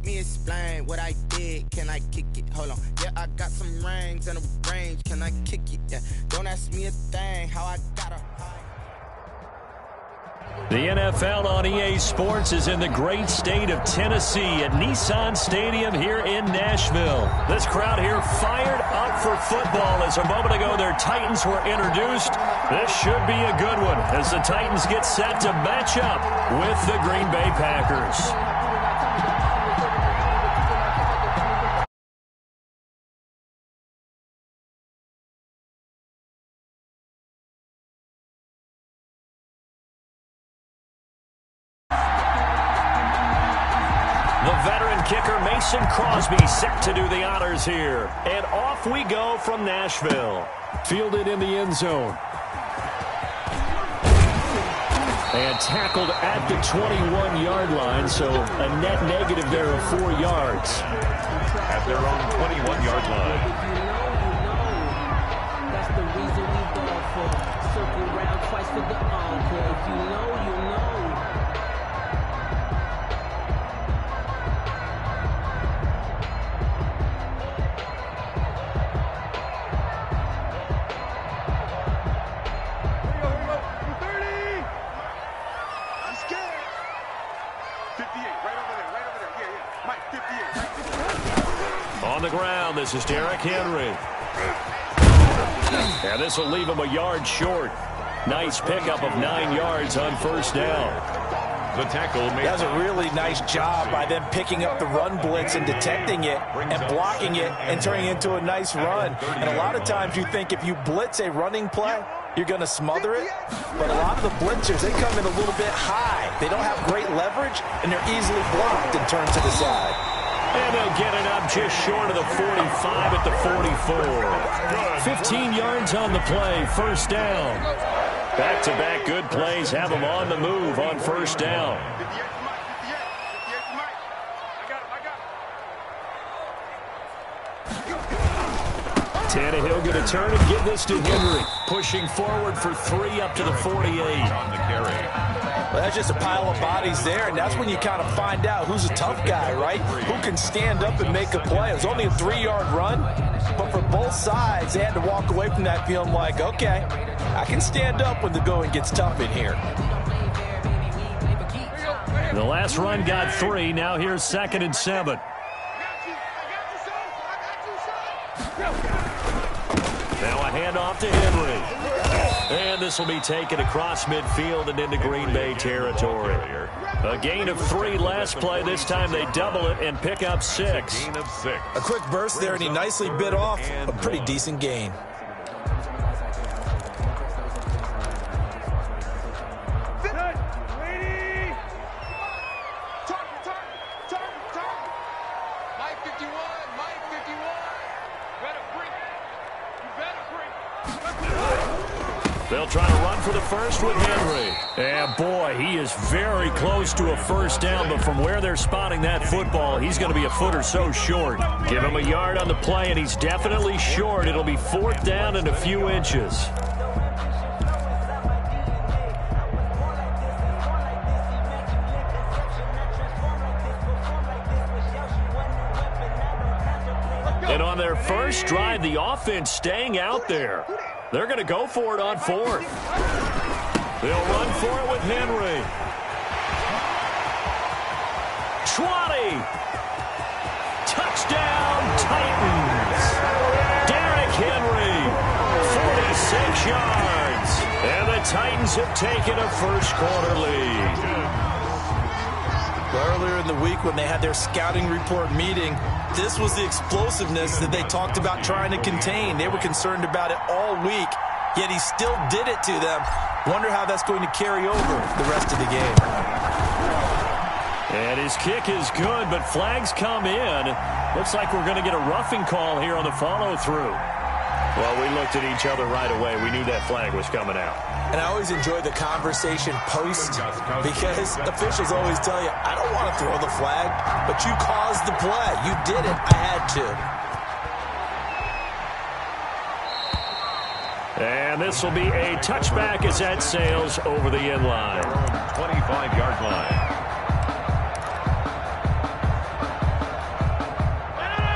me explain what I did. Can I kick it? Hold on. Yeah, I got some rings and a range. Can I kick it? Yeah. Don't ask me a thing. How I got her. The NFL on EA Sports is in the great state of Tennessee at Nissan Stadium here in Nashville. This crowd here fired up for football as a moment ago their Titans were introduced. This should be a good one as the Titans get set to match up with the Green Bay Packers. The veteran kicker Mason Crosby set to do the honors here. And off we go from Nashville. Fielded in the end zone. And tackled at the 21-yard line, so a net negative there of 4 yards. At their own 21-yard line. That's the reason we go for. Circle round twice for the encore. If you know, you know. On the ground, this is Derrick Henry. And this will leave him a yard short. Nice pickup of 9 yards on first down. The tackle made. That's a really nice job by them picking up the run blitz and detecting it and blocking it and turning it into a nice run. And a lot of times you think if you blitz a running play, you're going to smother it. But a lot of the blitzers, they come in a little bit high. They don't have great leverage, and they're easily blocked and turned to the side. And they'll get it up just short of the 45 at the 44. 15 yards on the play, first down. Back-to-back good plays have them on the move on first down. Tannehill going to turn and give this to Henry. Pushing forward for 3 up to the 48. On the carry. Well, that's just a pile of bodies there, and that's when you kind of find out who's a tough guy, right? Who can stand up and make a play. It was only a 3-yard run, but for both sides, they had to walk away from that feeling like, okay, I can stand up when the going gets tough in here. The last run got 3. Now here's 2nd and 7. Now a handoff to Henry. And this will be taken across midfield and into Green Bay territory. A gain of 3 last play. This time they double it and pick up 6. Gain of 6. A quick burst there, and he nicely bit off a pretty decent gain. They'll try to run for the first with Henry. And boy, he is very close to a first down, but from where they're spotting that football, he's going to be a foot or so short. Give him a yard on the play, and he's definitely short. It'll be 4th down and a few inches. And on their first drive, the offense staying out there. They're going to go for it on 4th. They'll run for it with Henry. 20. Touchdown, Titans. Derrick Henry, 46 yards. And the Titans have taken a first-quarter lead. Earlier in the week when they had their scouting report meeting, this was the explosiveness that they talked about trying to contain. They were concerned about it all week, yet he still did it to them. Wonder how that's going to carry over the rest of the game. And his kick is good, but flags come in. Looks like we're going to get a roughing call here on the follow-through. Well, we looked at each other right away. We knew that flag was coming out. And I always enjoy the conversation post because officials always tell you, I don't want to throw the flag, but you caused the play. You did it. I had to. And this will be a touchback as that sails over the end line. 25-yard line.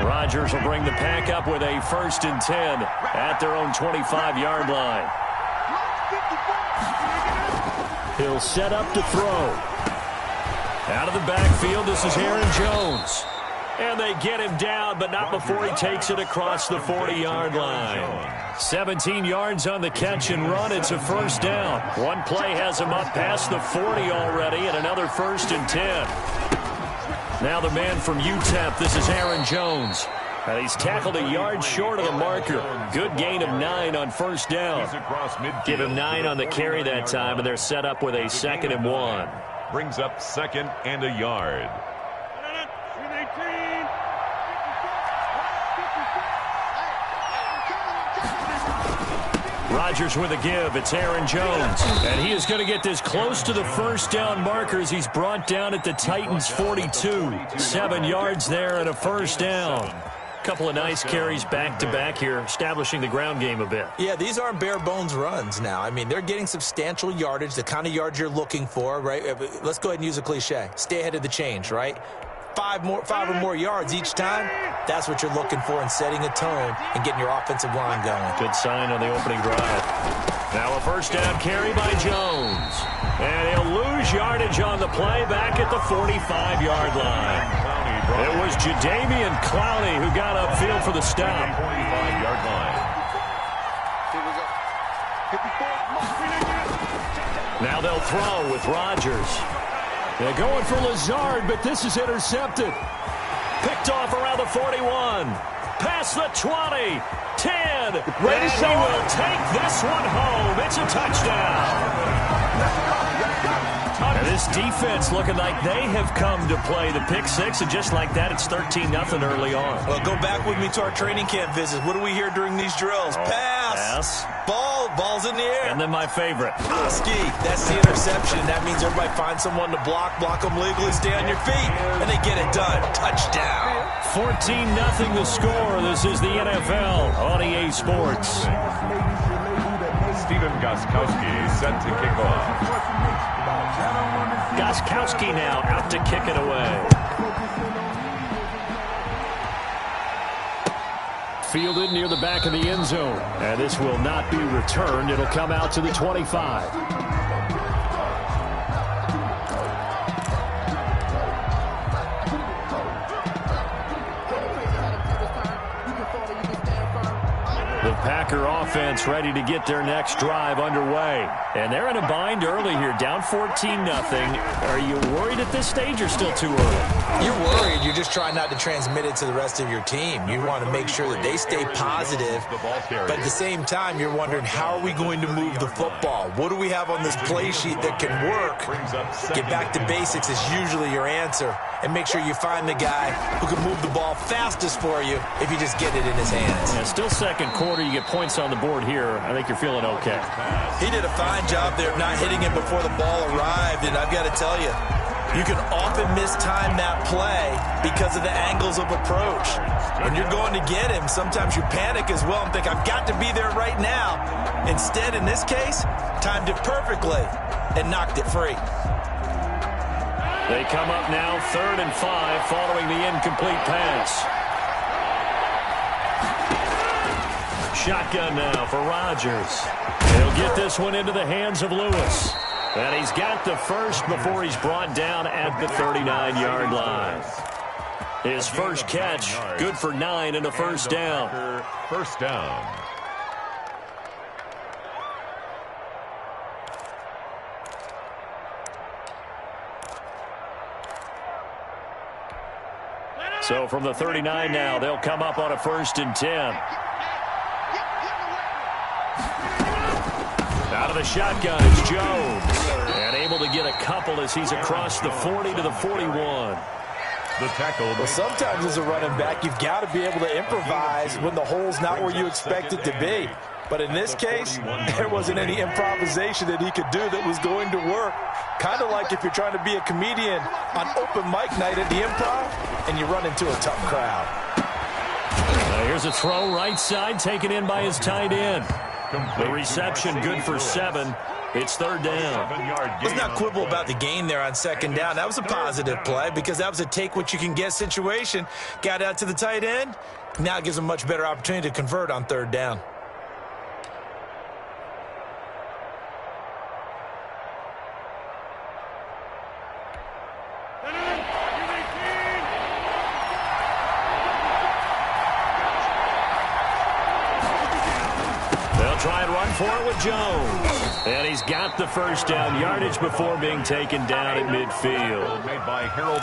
Rodgers will bring the pack up with a 1st and 10 at their own 25-yard line. He'll set up to throw. Out of the backfield, this is Aaron Jones. And they get him down, but not before he takes it across the 40-yard line. 17 yards on the catch and run. It's a 1st down. One play has him up past the 40 already, and another 1st and 10. Now the man from UTEP, this is Aaron Jones. And he's tackled a yard short of the marker. Good gain of 9 on 1st down. Give him 9 on the carry that time, and they're set up with a 2nd and 1. Brings up 2nd and a yard. Rodgers with a give. It's Aaron Jones. And he is going to get this close to the 1st down markers. He's brought down at the Titans' 42. 7 yards there and a 1st down. Couple of nice carries back-to-back here, establishing the ground game a bit. Yeah, these aren't bare-bones runs now. I mean, they're getting substantial yardage, the kind of yards you're looking for, right? Let's go ahead and use a cliche. Stay ahead of the change, right? 5 or more yards each time, that's what you're looking for in setting a tone and getting your offensive line going. Good sign on the opening drive. Now a 1st down carry by Jones. And he'll lose yardage on the play back at the 45-yard line. It was Jadeveon Clowney who got upfield for the stop. 45-yard line. Now they'll throw with Rodgers. They're going for Lazard, but this is intercepted. Picked off around the 41. Past the 20. 10. And he will take this one home. It's a touchdown. And this defense looking like they have come to play the pick 6, and just like that, it's 13-0 early on. Well, go back with me to our training camp visits. What do we hear during these drills? Pass. Ball's in the air. And then my favorite. Ski. That's the interception. That means everybody finds someone to block them legally, stay on your feet, and they get it done. Touchdown. 14-0 the score. This is the NFL on EA Sports. Steven Gostkowski set to kick off. Gostkowski now out to kick it away. Fielded near the back of the end zone. And this will not be returned. It'll come out to the 25. The Packer offense ready to get their next drive underway. And they're in a bind early here, down 14-0. Are you worried at this stage or still too early? You're worried. You're just trying not to transmit it to the rest of your team. You want to make sure that they stay positive. But at the same time, you're wondering, how are we going to move the football? What do we have on this play sheet that can work? Get back to basics is usually your answer. And make sure you find the guy who can move the ball fastest for you if you just get it in his hands. Yeah, still 2nd quarter. You get points on the board here. I think you're feeling okay. He did a fine job there of not hitting it before the ball arrived. And I've got to tell you, you can often mistime that play because of the angles of approach. When you're going to get him, sometimes you panic as well and think, I've got to be there right now. Instead, in this case, timed it perfectly and knocked it free. They come up now 3rd and 5 following the incomplete pass. Shotgun now for Rodgers. He'll get this one into the hands of Lewis. And he's got the first before he's brought down at the 39-yard line. His first catch, good for 9 and a 1st down. 1st down. So from the 39 now, they'll come up on a 1st and 10. Out of the shotgun, it's Jones. And able to get a couple as he's across the 40 to the 41. The tackle. Well, sometimes as a running back, you've got to be able to improvise when the hole's not where you expect it to be. But in this case, there wasn't any improvisation that he could do that was going to work. Kind of like if you're trying to be a comedian on open mic night at the Improv and you run into a tough crowd. Here's a throw right side taken in by his tight end. The reception good for 7. It's third down. Let's not quibble about the gain there on second down. That was a positive play because that was a take-what-you-can-get situation. Got out to the tight end. Now it gives them a much better opportunity to convert on third down. Try and run for it with Jones. And he's got the first down yardage before being taken down at midfield.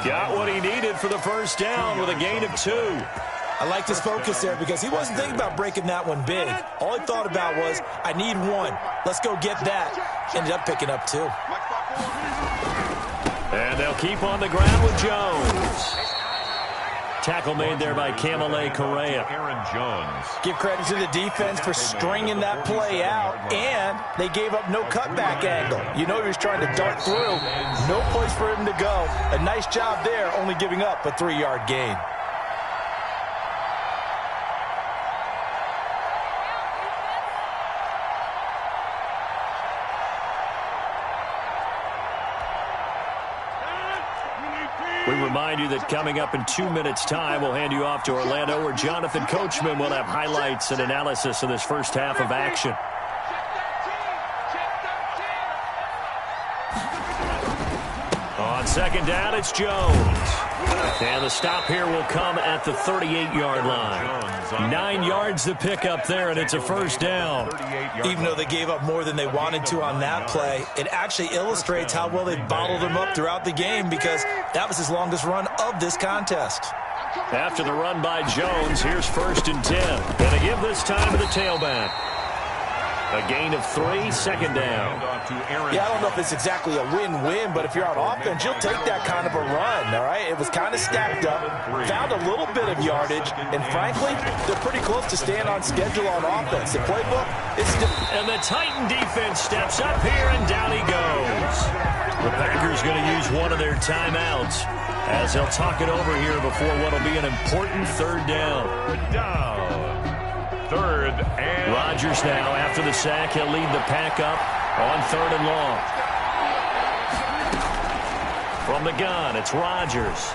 Got what he needed for the first down with a gain of 2. I liked his focus there because he wasn't thinking about breaking that one big. All he thought about was, I need 1. Let's go get that. Ended up picking up 2. And they'll keep on the ground with Jones. Tackle made there by Kamale Correa. Aaron Jones. Give credit to the defense for stringing that play out, and they gave up no cutback angle. You know he was trying to dart through. No place for him to go. A nice job there, only giving up a 3-yard gain. We remind you that coming up in 2 minutes' time, we'll hand you off to Orlando, where Jonathan Coachman will have highlights and analysis of this first half of action. On second down, it's Jones. And the stop here will come at the 38-yard line. 9 yards to pick up there, and it's a first down. Even though they gave up more than they wanted to on that play, it actually illustrates how well they bottled him up throughout the game because that was his longest run of this contest. After the run by Jones, here's 1st and 10. And they give this time to the tailback. A gain of 3, second down. Yeah, I don't know if it's exactly a win-win, but if you're on offense, you'll take that kind of a run, all right? It was kind of stacked up, found a little bit of yardage, and frankly, they're pretty close to staying on schedule on offense. The playbook is still... And the Titan defense steps up here, and down he goes. The Packers going to use one of their timeouts as they'll talk it over here before what will be an important third down. Third and Rodgers now, after the sack, he'll lead the pack up on 3rd and long. From the gun, it's Rodgers.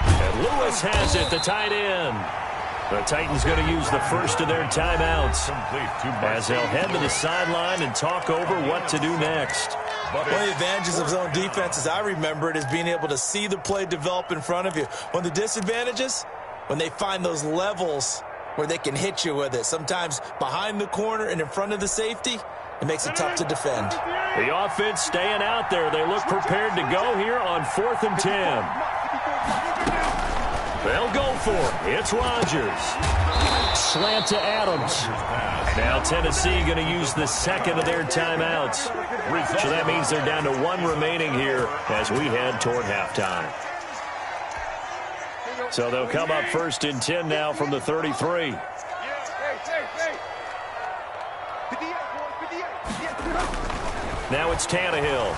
And Lewis has it, the tight end. The Titans going to use the first of their timeouts as they'll head to the sideline and talk over what to do next. One of the advantages of zone defense, as I remember it, is being able to see the play develop in front of you. One of the disadvantages, when they find those levels where they can hit you with it. Sometimes behind the corner and in front of the safety, it makes it tough to defend. The offense staying out there. They look prepared to go here on 4th and 10. They'll go for it. It's Rodgers. Slant to Adams. Now Tennessee going to use the second of their timeouts. So that means they're down to 1 remaining here as we head toward halftime. So they'll come up 1st and 10 now from the 33. Now it's Tannehill.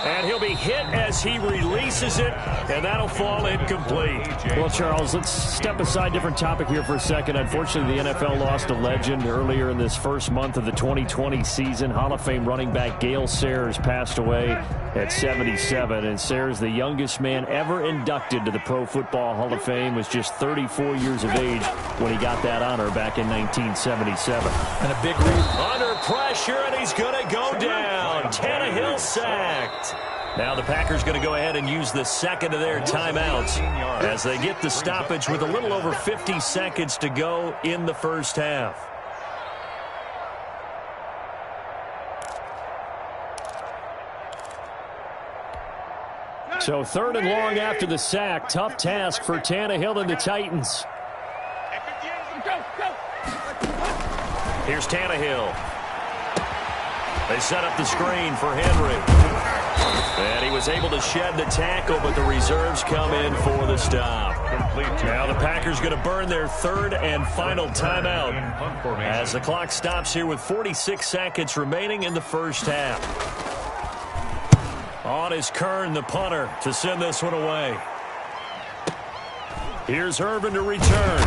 And he'll be hit as he releases it, and that'll fall incomplete. Well, Charles, let's step aside different topic here for a second. Unfortunately, the NFL lost a legend earlier in this first month of the 2020 season. Hall of Fame running back Gale Sayers passed away at 77, and Sayers, the youngest man ever inducted to the Pro Football Hall of Fame, was just 34 years of age when he got that honor back in 1977. And a big reason. Under pressure, and he's going to go down. Tannehill sacked. Now the Packers going to go ahead and use the second of their timeouts as they get the stoppage with a little over 50 seconds to go in the first half. So 3rd and long after the sack. Tough task for Tannehill and the Titans. Here's Tannehill. They set up the screen for Henry. And he was able to shed the tackle, but the reserves come in for the stop. Now the Packers going to burn their 3rd and final timeout as the clock stops here with 46 seconds remaining in the first half. On is Kern, the punter, to send this one away. Here's Irvin to return.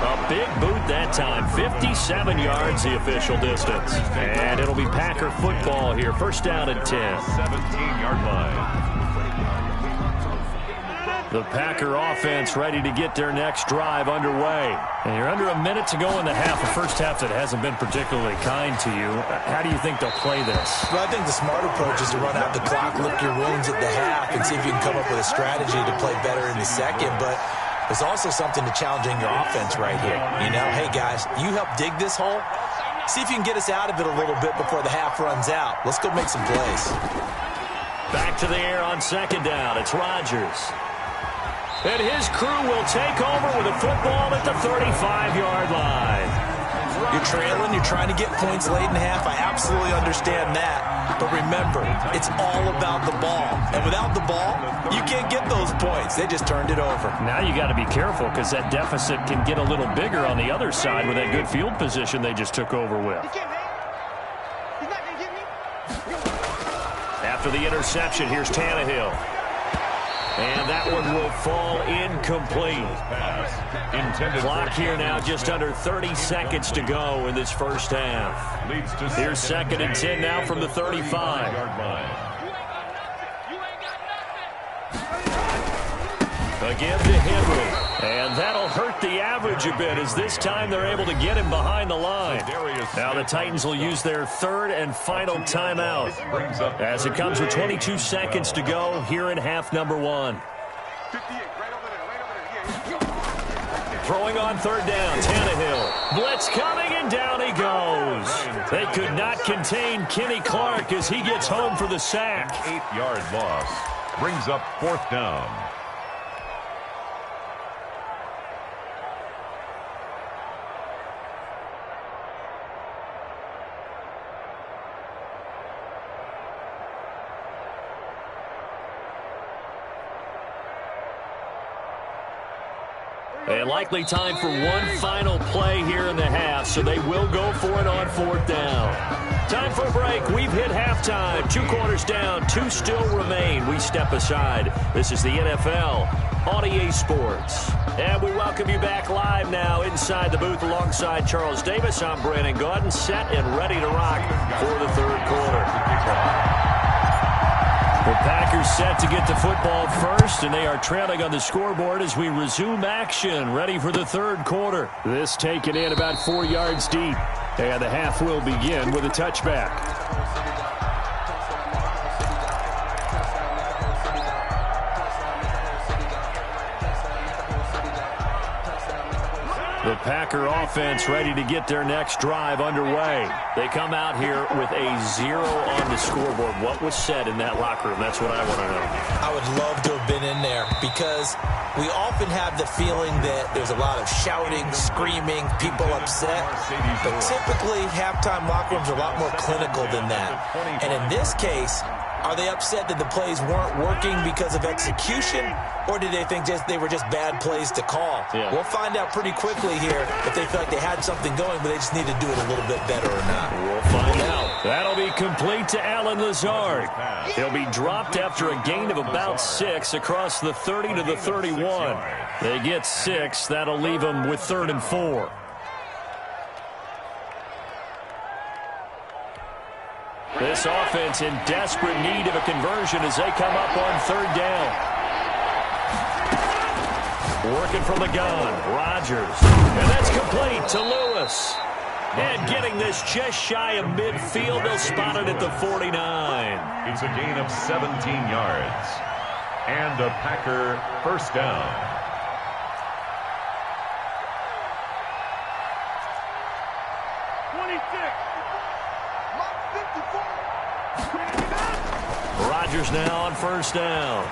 A big boot that time. 57 yards the official distance. And it'll be Packer football here. First down and 10. 17-yard line. The Packer offense ready to get their next drive underway. And you're under a minute to go in the half, a first half that hasn't been particularly kind to you. How do you think they'll play this? Well, I think the smart approach is to run out the clock, lick your wounds at the half, and see if you can come up with a strategy to play better in the second. But there's also something to challenging your offense right here. You know, hey, guys, you help dig this hole. See if you can get us out of it a little bit before the half runs out. Let's go make some plays. Back to the air on second down. It's Rodgers. And his crew will take over with a football at the 35-yard line. You're trailing, you're trying to get points late in half. I absolutely understand that. But remember, it's all about the ball. And without the ball, you can't get those points. They just turned it over. Now you got to be careful because that deficit can get a little bigger on the other side with that good field position they just took over with. After the interception, here's Tannehill. And that one will fall incomplete. Clock here now, just under 30 seconds to go in this first half. Here's second and 10 now from the 35. Again to Henry. And that'll hurt the average a bit as this time they're able to get him behind the line. Now the Titans will use their third and final timeout as it comes with 22 seconds to go here in half number one. Throwing on third down, Tannehill. Blitz coming, and down he goes. They could not contain Kenny Clark as he gets home for the sack. 8-yard loss brings up fourth down. A likely time for one final play here in the half, so they will go for it on fourth down. Time for a break. We've hit halftime. 2 quarters down, 2 still remain. We step aside. This is the NFL on EA Sports. And we welcome you back live now inside the booth alongside Charles Davis. I'm Brandon Gaudin, set and ready to rock for the third quarter. The Packers set to get the football first, and they are trailing on the scoreboard as we resume action, ready for the third quarter. This taken in about 4 yards deep, and the half will begin with a touchback. The Packer offense ready to get their next drive underway. They come out here with a 0 on the scoreboard. What was said in that locker room? That's what I want to know. I would love to have been in there because we often have the feeling that there's a lot of shouting, screaming, people upset. But typically, halftime locker rooms are a lot more clinical than that. And in this case, are they upset that the plays weren't working because of execution, or did they think they were just bad plays to call? Yeah. We'll find out pretty quickly here if they feel like they had something going, but they just need to do it a little bit better or not. We'll find out. That'll be complete to Allen Lazard. He'll be dropped after a gain of about 6 across the 30 to the 31. They get 6. That'll leave them with 3rd and 4. This offense in desperate need of a conversion as they come up on 3rd down. Working from the gun, Rodgers. And that's complete to Lewis. And getting this just shy of midfield, they'll spot it at the 49. It's a gain of 17 yards. And a Packer first down. Rodgers now on first down.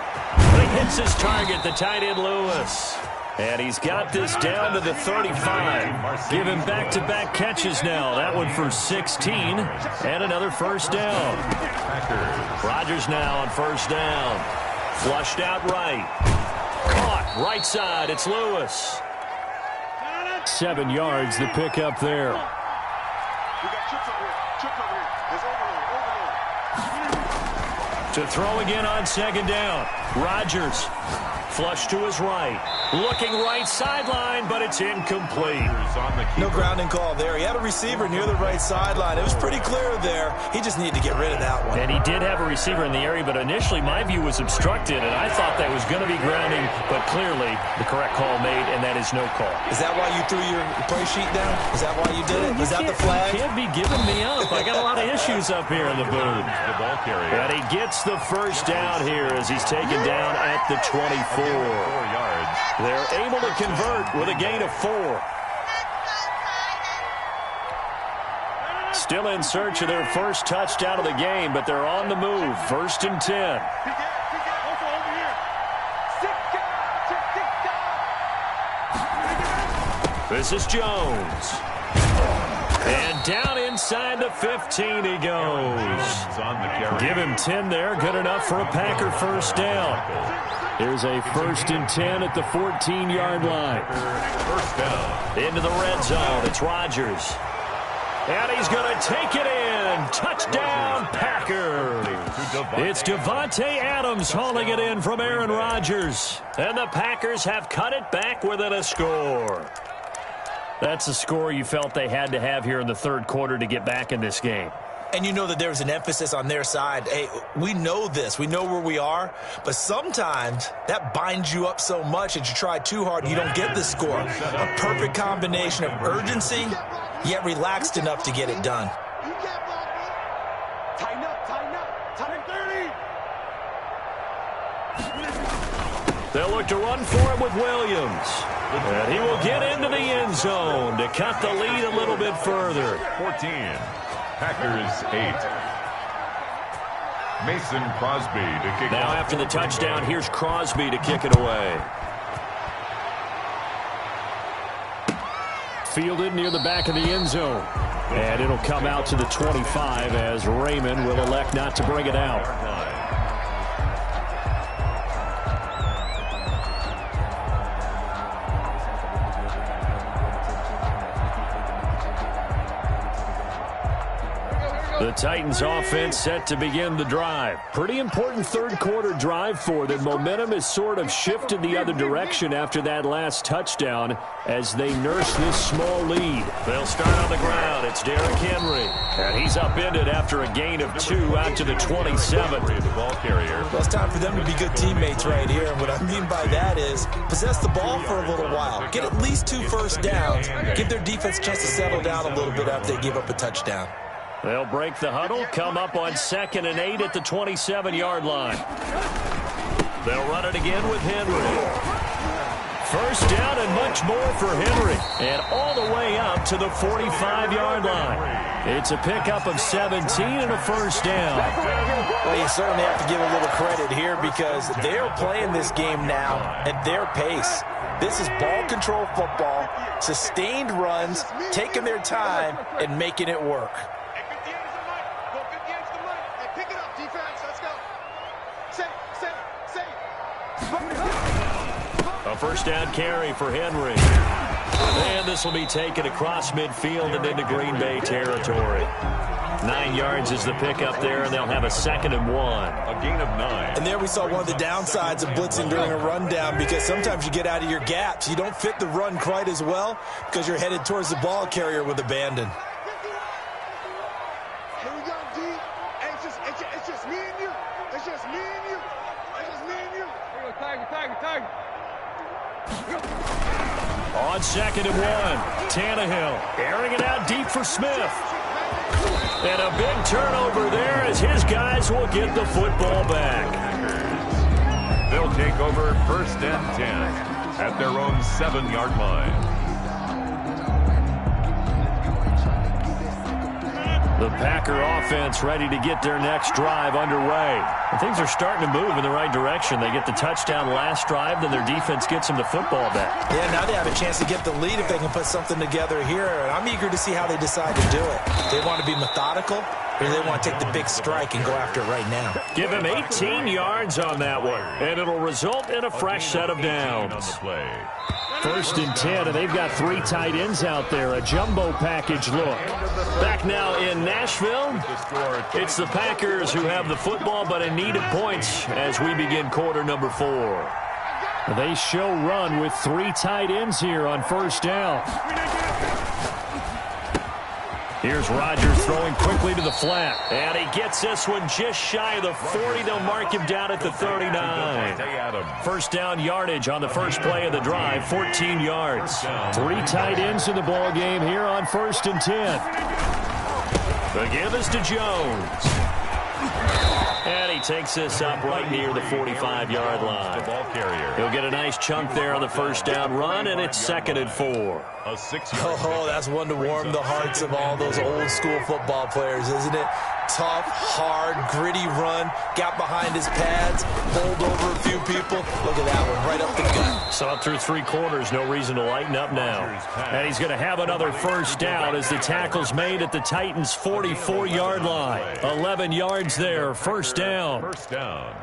He hits his target, the tight end Lewis. And he's got this down to the 35. Give him back-to-back catches now. That one for 16 and another first down. Rodgers now on first down. Flushed out right. Caught right side. It's Lewis. 7 yards, the pickup there. To throw again on second down. Rodgers Flush to his right. Looking right sideline, but it's incomplete. No grounding call there. He had a receiver near the right sideline. It was pretty clear there. He just needed to get rid of that one. And he did have a receiver in the area, but initially my view was obstructed, and I thought that was going to be grounding, but clearly the correct call made, and that is no call. Is that why you threw your play sheet down? Is that why you did it? Was that the flag? You can't be giving me up. I got a lot of issues up here in the booth. And he gets the first down here as he's taken down at the 24. 4 yards. They're able to convert with a gain of 4. Still in search of their first touchdown of the game, but they're on the move. 1st and 10. This is Jones. And down inside the 15 he goes. Give him 10 there. Good enough for a Packer first down. Here's a 1st and 10 at the 14-yard line. First down. Into the red zone. It's Rodgers. And he's going to take it in. Touchdown, Packers. It's Davante Adams hauling it in from Aaron Rodgers. And the Packers have cut it back within a score. That's a score you felt they had to have here in the third quarter to get back in this game. And you know that there was an emphasis on their side. Hey, we know this. We know where we are. But sometimes that binds you up so much that you try too hard, you don't get the score. A perfect combination of urgency, yet relaxed enough to get it done. Tighten up, tighten up. Tighten 30. They'll look to run for it with Williams. And he will get into the end zone to cut the lead a little bit further. 14. Packers 8. Mason Crosby to kick now off. After the touchdown, here's Crosby to kick it away. Fielded near the back of the end zone. And it'll come out to the 25 as Raymond will elect not to bring it out. The Titans offense set to begin the drive. Pretty important third quarter drive for them. Momentum has sort of shifted the other direction after that last touchdown as they nurse this small lead. They'll start on the ground. It's Derrick Henry. And he's upended after a gain of 2 out to the 27. The ball carrier. Well, it's time for them to be good teammates right here. And what I mean by that is possess the ball for a little while. Get at least 2 first downs. Give their defense a chance to settle down a little bit after they give up a touchdown. They'll break the huddle, come up on 2nd and 8 at the 27-yard line. They'll run it again with Henry. First down and much more for Henry. And all the way up to the 45-yard line. It's a pickup of 17 and a first down. Well, you certainly have to give a little credit here because they're playing this game now at their pace. This is ball control football, sustained runs, taking their time, and making it work. A first down carry for Henry. And this will be taken across midfield and into Green Bay territory. 9 yards is the pickup there, and they'll have a 2nd and 1. A gain of 9. And there we saw one of the downsides of blitzing during a rundown because sometimes you get out of your gaps. You don't fit the run quite as well because you're headed towards the ball carrier with abandon. Here we go, D. Hey, it's just me and you. It's just me and you. It's just me and you. Here we go, Tiger. On 2nd and 1, Tannehill airing it out deep for Smith. And a big turnover there as his guys will get the football back. They'll take over 1st and 10 at their own 7-yard line. The Packer offense ready to get their next drive underway. And things are starting to move in the right direction. They get the touchdown last drive, then their defense gets them the football back. Yeah, now they have a chance to get the lead if they can put something together here. And I'm eager to see how they decide to do it. They want to be methodical, or do they want to take the big strike and go after it right now? Give him 18 yards on that one, and it'll result in a fresh set of downs. 1st and 10, and they've got 3 tight ends out there. A jumbo package look. Back now in Nashville, it's the Packers who have the football, but in need of points as we begin quarter number 4. They show run with 3 tight ends here on first down. Here's Rodgers throwing quickly to the flat. And he gets this one just shy of the 40. They'll mark him down at the 39. First down yardage on the first play of the drive, 14 yards. 3 tight ends in the ball game here on 1st and 10. The give is to Jones. And he takes this up right near the 45-yard line. He'll get a nice chunk there on the first down run, and it's 2nd and 4. Oh, that's one to warm the hearts of all those old-school football players, isn't it? Tough, hard, gritty run. Got behind his pads, bowled over a few people. Look at that one, right up the gut. Saw it through 3 quarters. No reason to lighten up now. And he's going to have another first down as the tackle's made at the Titans' 44-yard line. 11 yards there, first down. First down.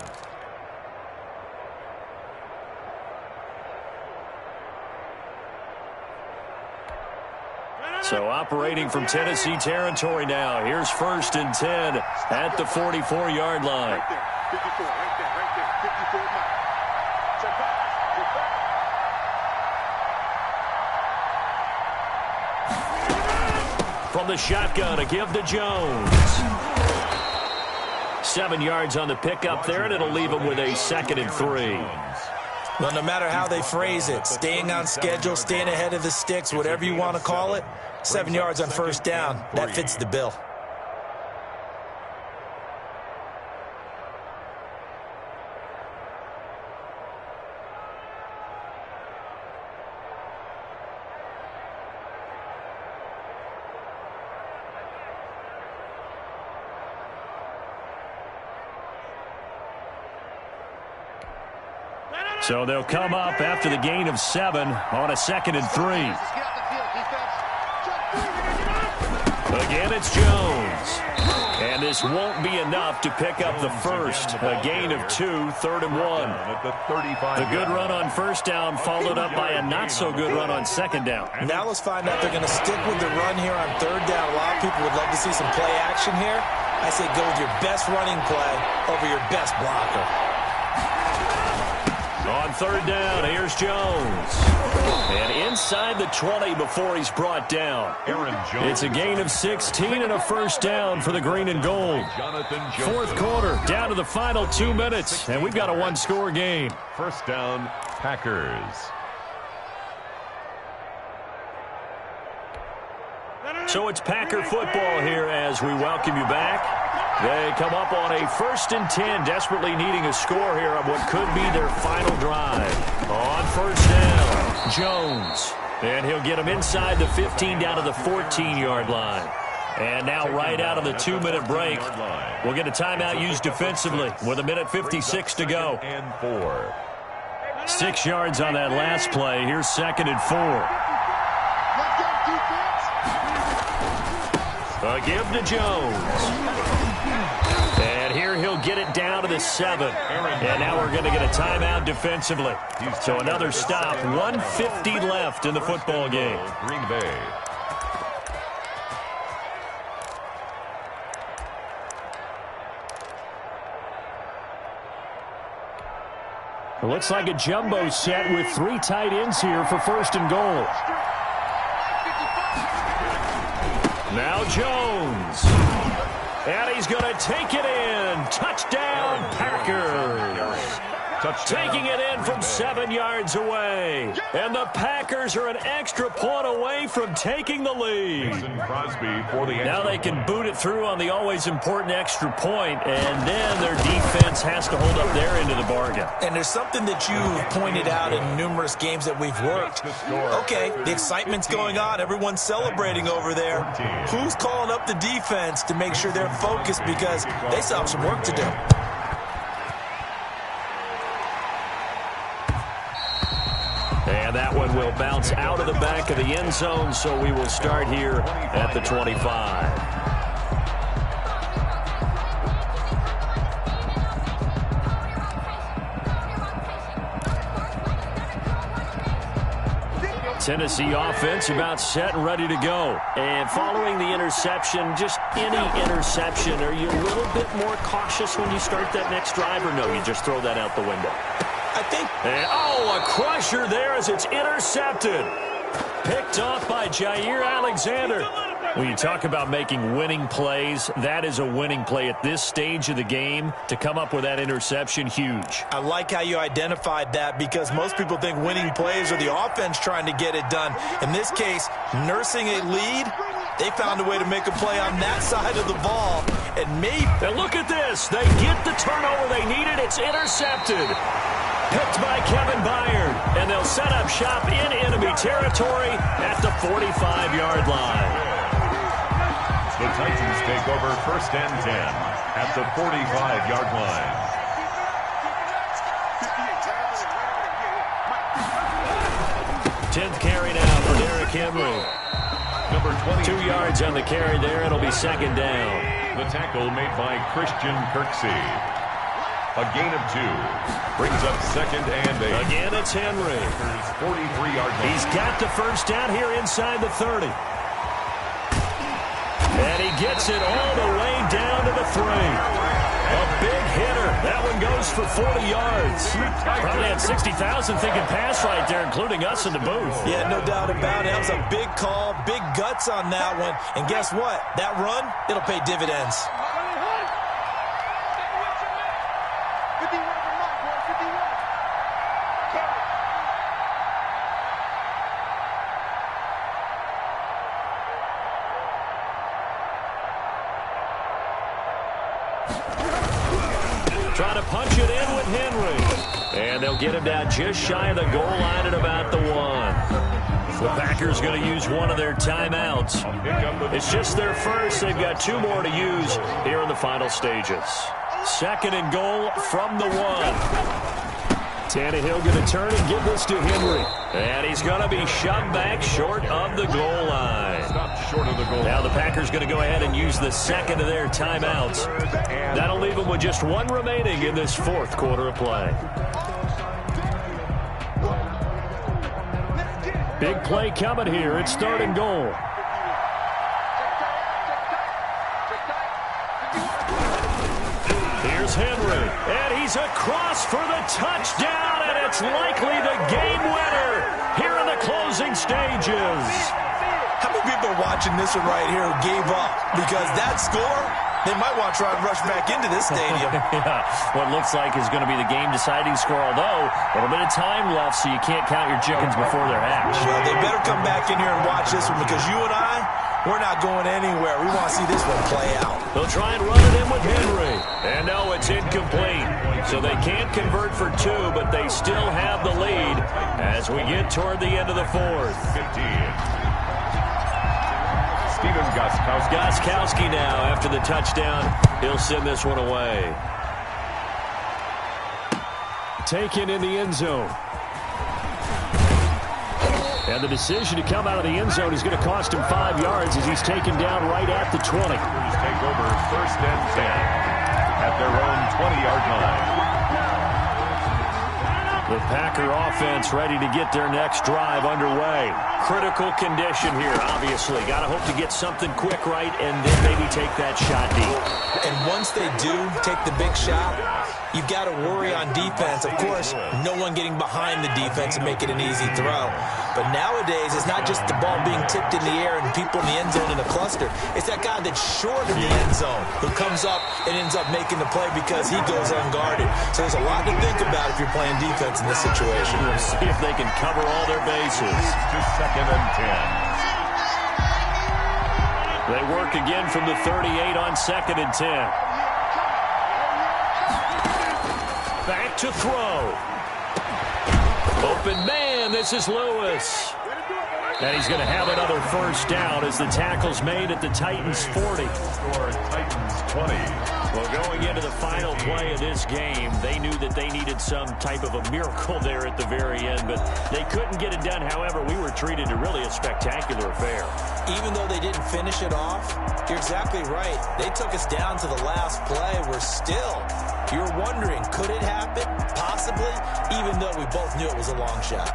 So operating from Tennessee territory now. Here's 1st and 10 at the 44-yard line. Right there, 54, right there, 54 miles. Check back, check back. From the shotgun, a give to Jones. 7 yards on the pickup there, and it'll leave him with a 2nd and 3. Well, no matter how they phrase it, staying on schedule, staying ahead of the sticks, whatever you want to call it, 7 yards on first down, that fits the bill. So they'll come up after the gain of 7 on a 2nd and 3. Again, it's Jones. And this won't be enough to pick up the first. A gain of 2, 3rd and 1. The good run on first down followed up by a not-so-good run on 2nd down. Now let's find out they're going to stick with the run here on 3rd down. A lot of people would love to see some play action here. I say go with your best running play over your best blocker. On 3rd down, here's Jones. And inside the 20 before he's brought down. It's a gain of 16 and a first down for the green and gold. 4th quarter, down to the final 2 minutes, and we've got a 1-score game. First down, Packers. So it's Packer football here as we welcome you back. They come up on a 1st and 10, desperately needing a score here on what could be their final drive. On first down, Jones. And he'll get him inside the 15 down to the 14-yard line. And now right out of the 2-minute break, we'll get a timeout used defensively with 1:56 to go. 6 yards on that last play. Here's 2nd and 4. A give to Jones. And here he'll get it down to the 7. And now we're going to get a timeout defensively. So another stop. 1:50 left in the football game. Green Bay. It looks like a jumbo set with 3 tight ends here for 1st and goal. Now Jones. And he's going to take it in. Touchdown, Packers. Taking it in from 7 yards away. And the Packers are an extra point away from taking the lead. Now they can boot it through on the always important extra point, and then their defense has to hold up their end of the bargain. And there's something that you've pointed out in numerous games that we've worked. Okay, the excitement's going on. Everyone's celebrating over there. Who's calling up the defense to make sure they're focused because they still have some work to do? And that one will bounce out of the back of the end zone, so we will start here at the 25. Tennessee offense about set and ready to go. And following the interception, just any interception, are you a little bit more cautious when you start that next drive, or no, you just throw that out the window? I think... And, oh, a crusher there as it's intercepted. Picked off by Jair Alexander. When you talk about making winning plays, that is a winning play at this stage of the game. To come up with that interception, huge. I like how you identified that because most people think winning plays are the offense trying to get it done. In this case, nursing a lead, they found a way to make a play on that side of the ball. And maybe... And look at this. They get the turnover they needed. It's intercepted. Picked by Kevin Byard. And they'll set up shop in enemy territory at the 45-yard line. The Titans take over 1st and 10 at the 45-yard line. 10th carry now for Derrick Henry. Number 20. 2 yards on the carry there. It'll be 2nd down. The tackle made by Christian Kirksey. A gain of 2. Brings up 2nd and 8. Again, it's Henry. 43-yard line. He's got the first down here inside the 30. And he gets it all the way down to the 3. A big hitter. That one goes for 40 yards. Probably had 60,000 thinking pass right there, including us in the booth. Yeah, no doubt about it. That was a big call, big guts on that one. And guess what? That run, it'll pay dividends. Trying to punch it in with Henry. And they'll get him down just shy of the goal line at about the 1. The Packers going to use one of their timeouts. It's just their first. They've got 2 more to use here in the final stages. 2nd and goal from the 1. Tannehill going to turn and give this to Henry. And he's going to be shoved back short of the goal line. Short of the goal. Now the Packers going to go ahead and use the 2nd of their timeouts. That'll leave them with just 1 remaining in this 4th quarter of play. Big play coming here. It's 3rd and goal. Here's Henry, and he's across for the touchdown, and it's likely the game winner here in the closing stages. How many people are watching this one right here who gave up? Because that score, they might want to try and rush back into this stadium. Yeah, what looks like is going to be the game-deciding score, although a little bit of time left, so you can't count your chickens before they're hatched. Well, they better come back in here and watch this one because you and I, we're not going anywhere. We want to see this one play out. They'll try and run it in with Henry. And no, it's incomplete. So they can't convert for 2, but they still have the lead as we get toward the end of the 4th. 15. Steven Gostkowski. Gostkowski now, after the touchdown, he'll send this one away. Taken in the end zone. And the decision to come out of the end zone is going to cost him 5 yards as he's taken down right at the 20. Take over 1st and 10 at their own 20-yard line. The Packer offense ready to get their next drive underway. Critical condition here, obviously. Got to hope to get something quick right and then maybe take that shot deep. And once they do take the big shot, you've got to worry on defense. Of course, no one getting behind the defense and make it an easy throw. But nowadays, it's not just the ball being tipped in the air and people in the end zone in a cluster. It's that guy that's short of the end zone who comes up and ends up making the play because he goes unguarded. So there's a lot to think about if you're playing defense in this situation. We'll see if they can cover all their bases. To 2nd and 10. They work again from the 38 on 2nd and 10. Back to throw. Open man, this is Lewis. And he's going to have another first down as the tackle's made at the Titans 40. Score Titans 20. Well, going into the final play of this game, they knew that they needed some type of a miracle there at the very end, but they couldn't get it done. However, we were treated to really a spectacular affair. Even though they didn't finish it off, you're exactly right. They took us down to the last play. You're wondering, could it happen? Possibly, even though we both knew it was a long shot.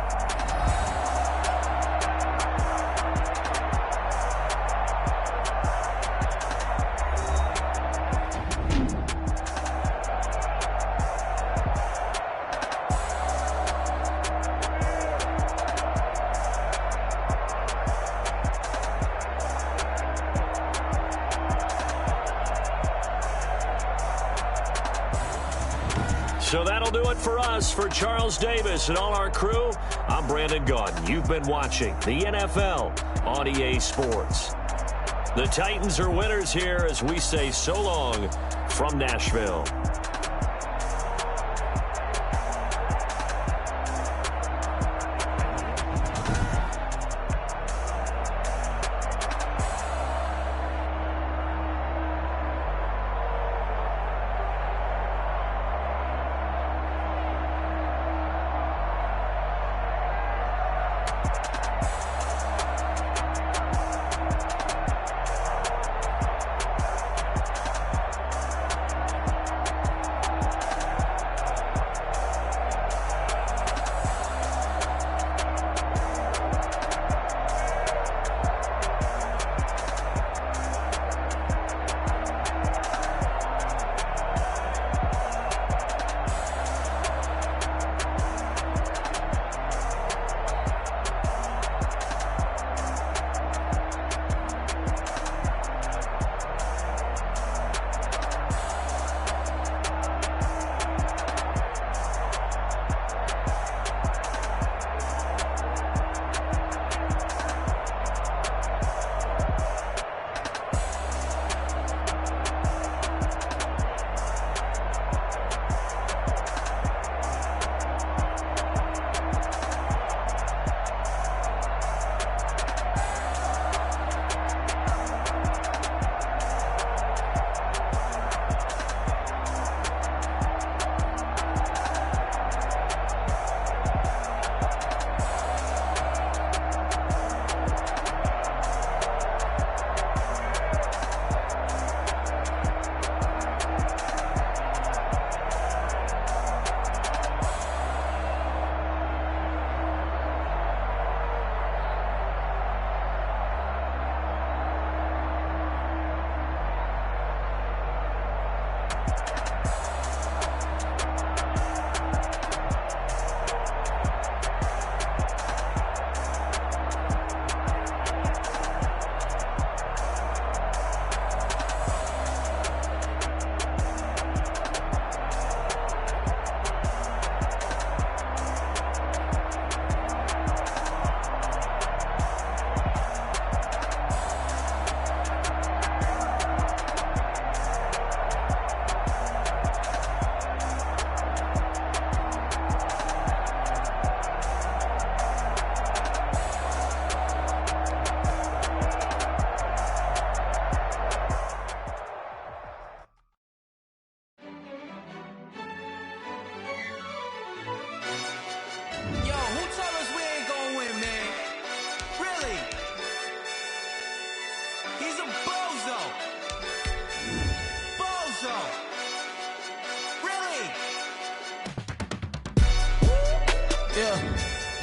So that'll do it for us. For Charles Davis and all our crew, I'm Brandon Gaudin. You've been watching the NFL on EA Sports. The Titans are winners here as we say so long from Nashville.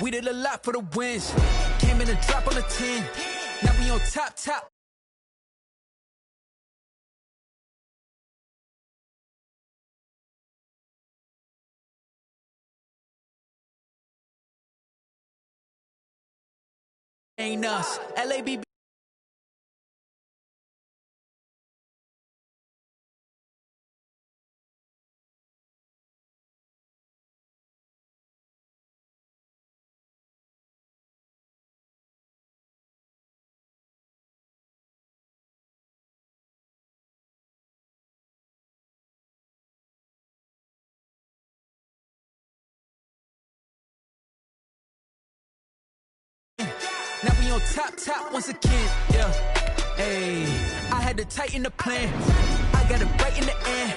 We did a lot for the wins. Came in a drop on a 10. Now we on top. Ain't us. LABB. Now we on top once again, yeah. Hey, I had to tighten the plan. I got it right in the end.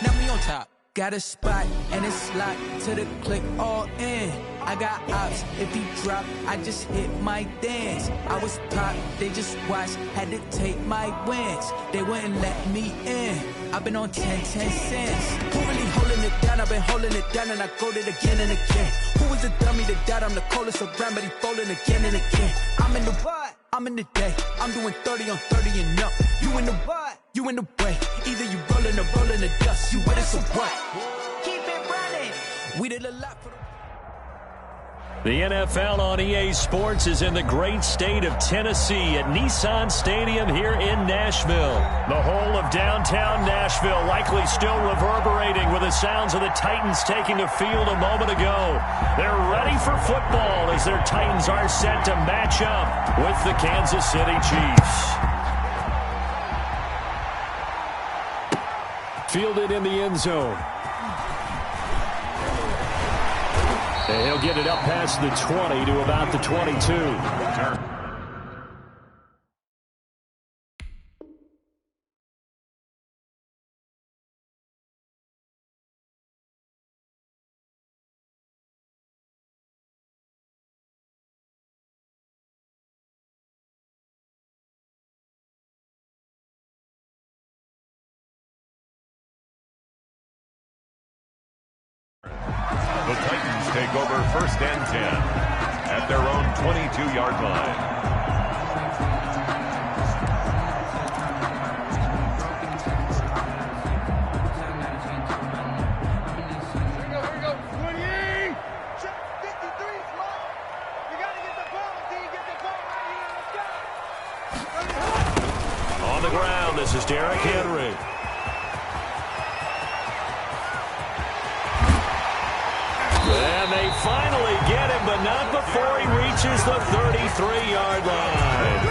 Now we on top. Got a spot and it's locked to the click all in. I got ops, if he drop, I just hit my dance. I was top, they just watched, had to take my wins. They wouldn't let me in. I've been on 10 cents. Who really holding it down? I've been holding it down and I go it again and again. Who was the dummy that doubt I'm the coldest around, but he folding again and again. I'm in the what? I'm in the day. I'm doing 30 on 30 and up. You in the what? You in the way. Either you rolling or rolling the dust. You with us or what? Keep it running. We did a lot for the The NFL on EA Sports is in the great state of Tennessee at Nissan Stadium here in Nashville. The whole of downtown Nashville likely still reverberating with the sounds of the Titans taking the field a moment ago. They're ready for football as their Titans are set to match up with the Kansas City Chiefs. Fielded in the end zone. And he'll get it up past the 20 to about the 22. The Titans take over 1st and 10 at their own 22-yard line. Here we go. 28. Check 53, slot. You got to get the ball. Until you get the ball right here in the sky. On the ground, this is Derrick Henry. And they finally get him, but not before he reaches the 33-yard line.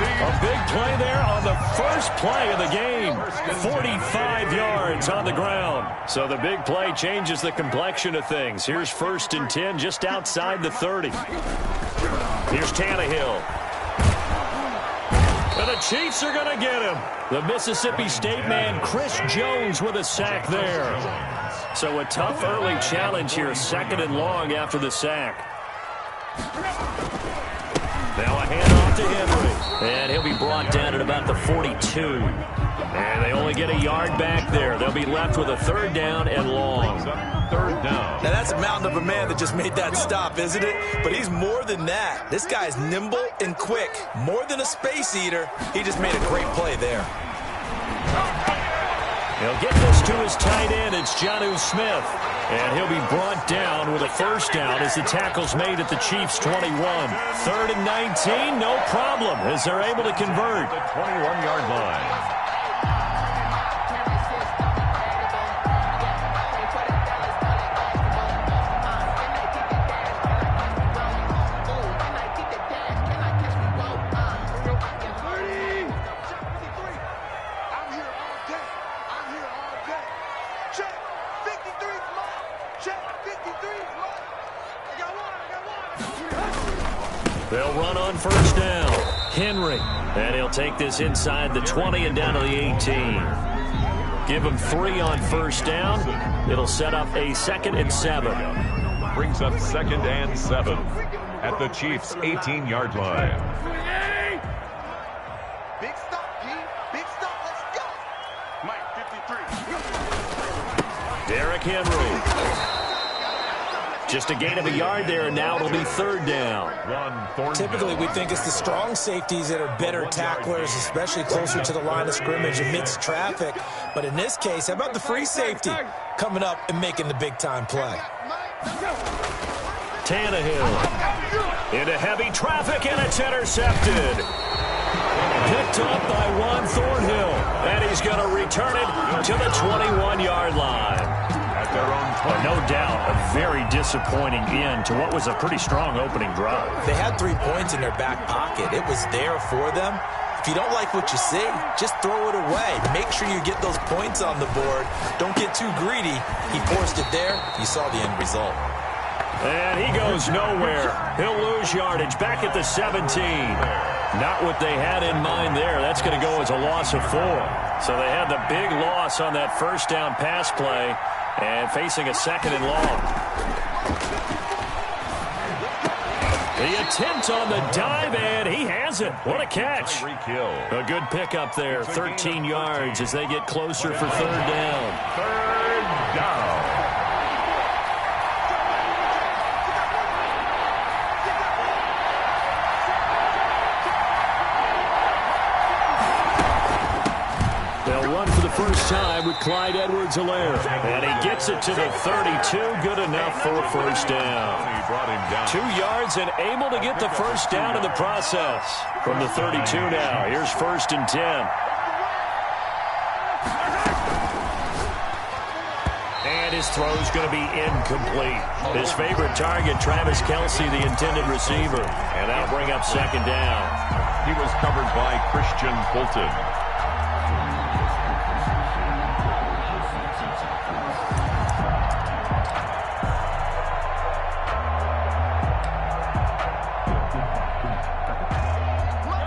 A big play there on the first play of the game. 45 yards on the ground. So the big play changes the complexion of things. Here's 1st and 10 just outside the 30. Here's Tannehill. And the Chiefs are going to get him. The Mississippi State man, Chris Jones, with a sack there. So a tough early challenge here, 2nd and long after the sack. Now a handoff to Henry. And he'll be brought down at about the 42. And they only get a yard back there. They'll be left with a 3rd down and long. 3rd down. Now that's a mountain of a man that just made that stop, isn't it? But he's more than that. This guy's nimble and quick. More than a space eater. He just made a great play there. He'll get this to his tight end. It's Jonnu Smith. And he'll be brought down with a 1st down as the tackle's made at the Chiefs' 21. 3rd and 19, no problem, as they're able to convert. The 21-yard line. They'll run on 1st down. Henry. And he'll take this inside the 20 and down to the 18. Give him 3 on 1st down. It'll set up a 2nd and 7. Brings up 2nd and 7 at the Chiefs' 18-yard line. Big stop, G. Big stop. Let's go. Mike, 53. Derrick Henry. Just a gain of a yard there, and now it'll be 3rd down. Typically, we think it's the strong safeties that are better tacklers, especially closer to the line of scrimmage amidst traffic. But in this case, how about the free safety coming up and making the big-time play? Tannehill into heavy traffic, and it's intercepted. Picked up by Juan Thornhill, and he's going to return it to the 21-yard line. At their own 20. No doubt, a very disappointing end to what was a pretty strong opening drive. They had 3 points in their back pocket. It was there for them. If you don't like what you see, just throw it away. Make sure you get those points on the board. Don't get too greedy. He forced it there. You saw the end result. And he goes nowhere. He'll lose yardage back at the 17. Not what they had in mind there. That's going to go as a loss of 4. So they had the big loss on that 1st down pass play. And facing a 2nd and long. The attempt on the dive, and he has it. What a catch. A good pickup there. 13 yards as they get closer for 3rd down. 3rd down. They'll run for the first time with Clyde Edwards-Helaire. And he gets it to the 32. Good enough for a first down. 2 yards and able to get the first down in the process. From the 32 now, here's 1st and 10. And his throw's going to be incomplete. His favorite target, Travis Kelce, the intended receiver. And that'll bring up 2nd down. He was covered by Christian Fulton.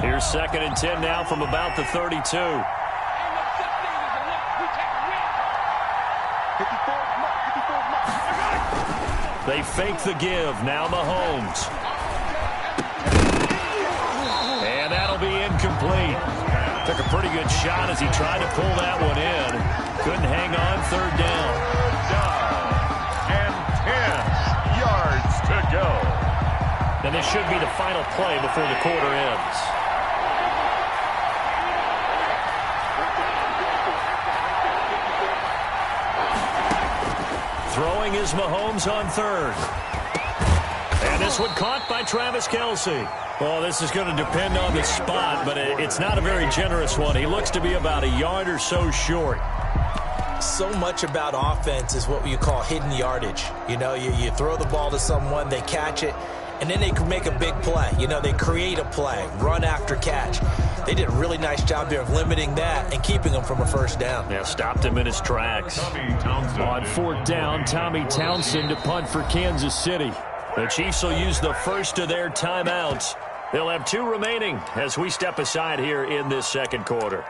Here's 2nd and 10 now from about the 32. They fake the give. Now Mahomes. And that'll be incomplete. Took a pretty good shot as he tried to pull that one in. Couldn't hang on. 3rd down. And 10 yards to go. And this should be the final play before the quarter ends. Throwing is Mahomes on 3rd. And this one caught by Travis Kelce. Well, this is going to depend on the spot, but it's not a very generous one. He looks to be about a yard or so short. So much about offense is what you call hidden yardage. You know, you throw the ball to someone, they catch it, and then they can make a big play. You know, they create a play, run after catch. They did a really nice job there of limiting that and keeping him from a first down. Yeah, stopped him in his tracks. On 4th down, Tommy Townsend to punt for Kansas City. The Chiefs will use the first of their timeouts. They'll have 2 remaining as we step aside here in this 2nd quarter.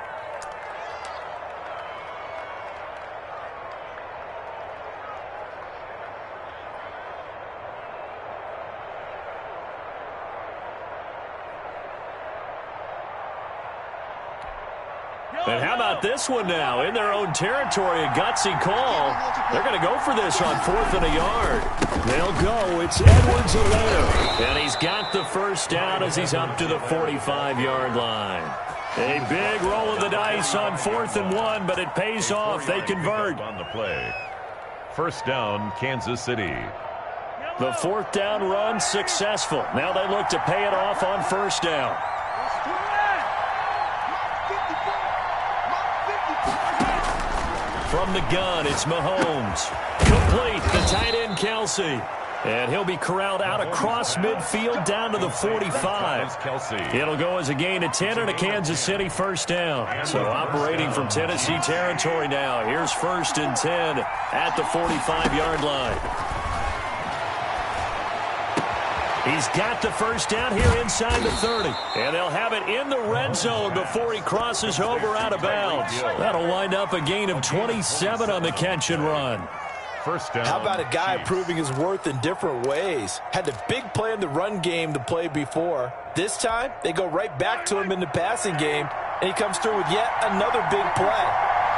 And how about this one now? In their own territory, a gutsy call. They're going to go for this on 4th and a yard. They'll go. It's Edwards-Helaire. And he's got the first down as he's up to the 45-yard line. A big roll of the dice on 4th and 1, but it pays off. They convert. On the play. First down, Kansas City. The 4th down run successful. Now they look to pay it off on 1st down. From the gun, it's Mahomes. Complete, the tight end, Kelce. And he'll be corralled out across midfield down to the 45. It'll go as a gain of 10 and a Kansas City first down. So operating from Tennessee territory now. Here's 1st and 10 at the 45-yard line. He's got the first down here inside the 30. And they'll have it in the red zone before he crosses over out of bounds. That'll wind up a gain of 27 on the catch and run. First down. How about a guy proving his worth in different ways? Had the big play in the run game to play before. This time, they go right back to him in the passing game, and he comes through with yet another big play.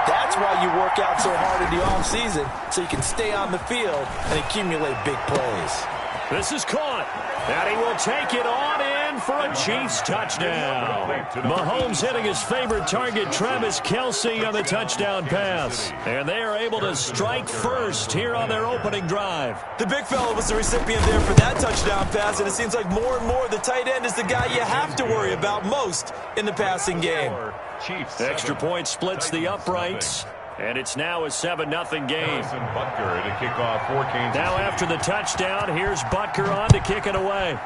That's why you work out so hard in the offseason, so you can stay on the field and accumulate big plays. This is caught, and he will take it on in for a Chiefs touchdown. Mahomes hitting his favorite target, Travis Kelce, on the touchdown pass. And they are able to strike first here on their opening drive. The big fella was the recipient there for that touchdown pass, and it seems like more and more the tight end is the guy you have to worry about most in the passing game. Extra point splits the uprights. And it's now a 7-0 game. Butker to kick off for Kansas now City. After the touchdown, here's Butker on to kick it away.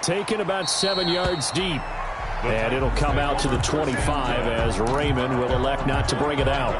Taken about 7 yards deep. And it'll come out to the 25 as Raymond will elect not to bring it out.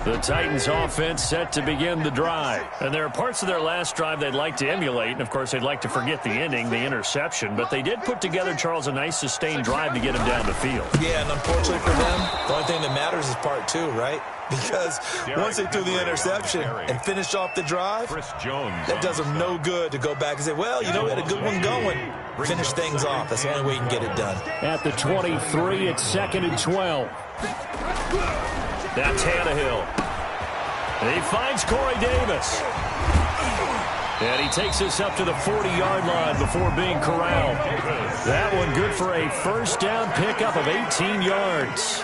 The Titans offense set to begin the drive. And there are parts of their last drive they'd like to emulate. And, of course, they'd like to forget the ending, the interception. But they did put together, Charles, a nice sustained drive to get him down the field. Yeah, and unfortunately for them, the only thing that matters is part 2, right? Because once they threw the interception and finished off the drive, that does them no good to go back and say, well, you know, we had a good one going. Finish things off. That's the only way you can get it done. At the 23, it's 2nd and 12. That's Tannehill. And he finds Corey Davis. And he takes us up to the 40-yard line before being corralled. That one good for a first down pickup of 18 yards.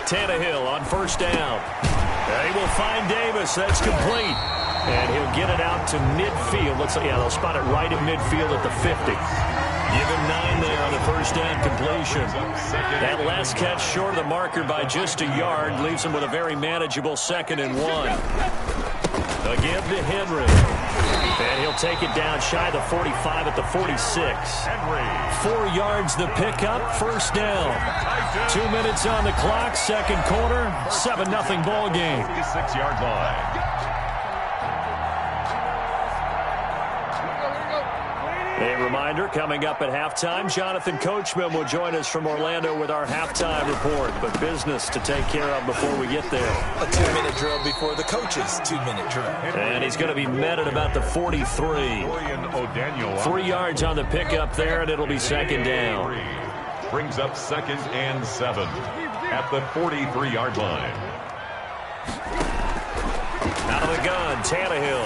Tannehill on first down. And he will find Davis. That's complete. And he'll get it out to midfield. They'll spot it right at midfield at the 50. Give him 9 there on the first down completion. That last catch short of the marker by just a yard leaves him with a very manageable 2nd and 1. Again to Henry. And he'll take it down shy of the 45 at the 46. 4 yards the pickup, first down. 2 minutes on the clock, second quarter, 7-0 ball game. 6-yard line. A reminder, coming up at halftime, Jonathan Coachman will join us from Orlando with our halftime report. But business to take care of before we get there. A 2-minute drill before the coach's 2-minute drill. And he's going to be met at about the 43. 3 yards on the pickup there, and it'll be second down. Brings up 2nd and 7 at the 43-yard line. Out of the gun, Tannehill.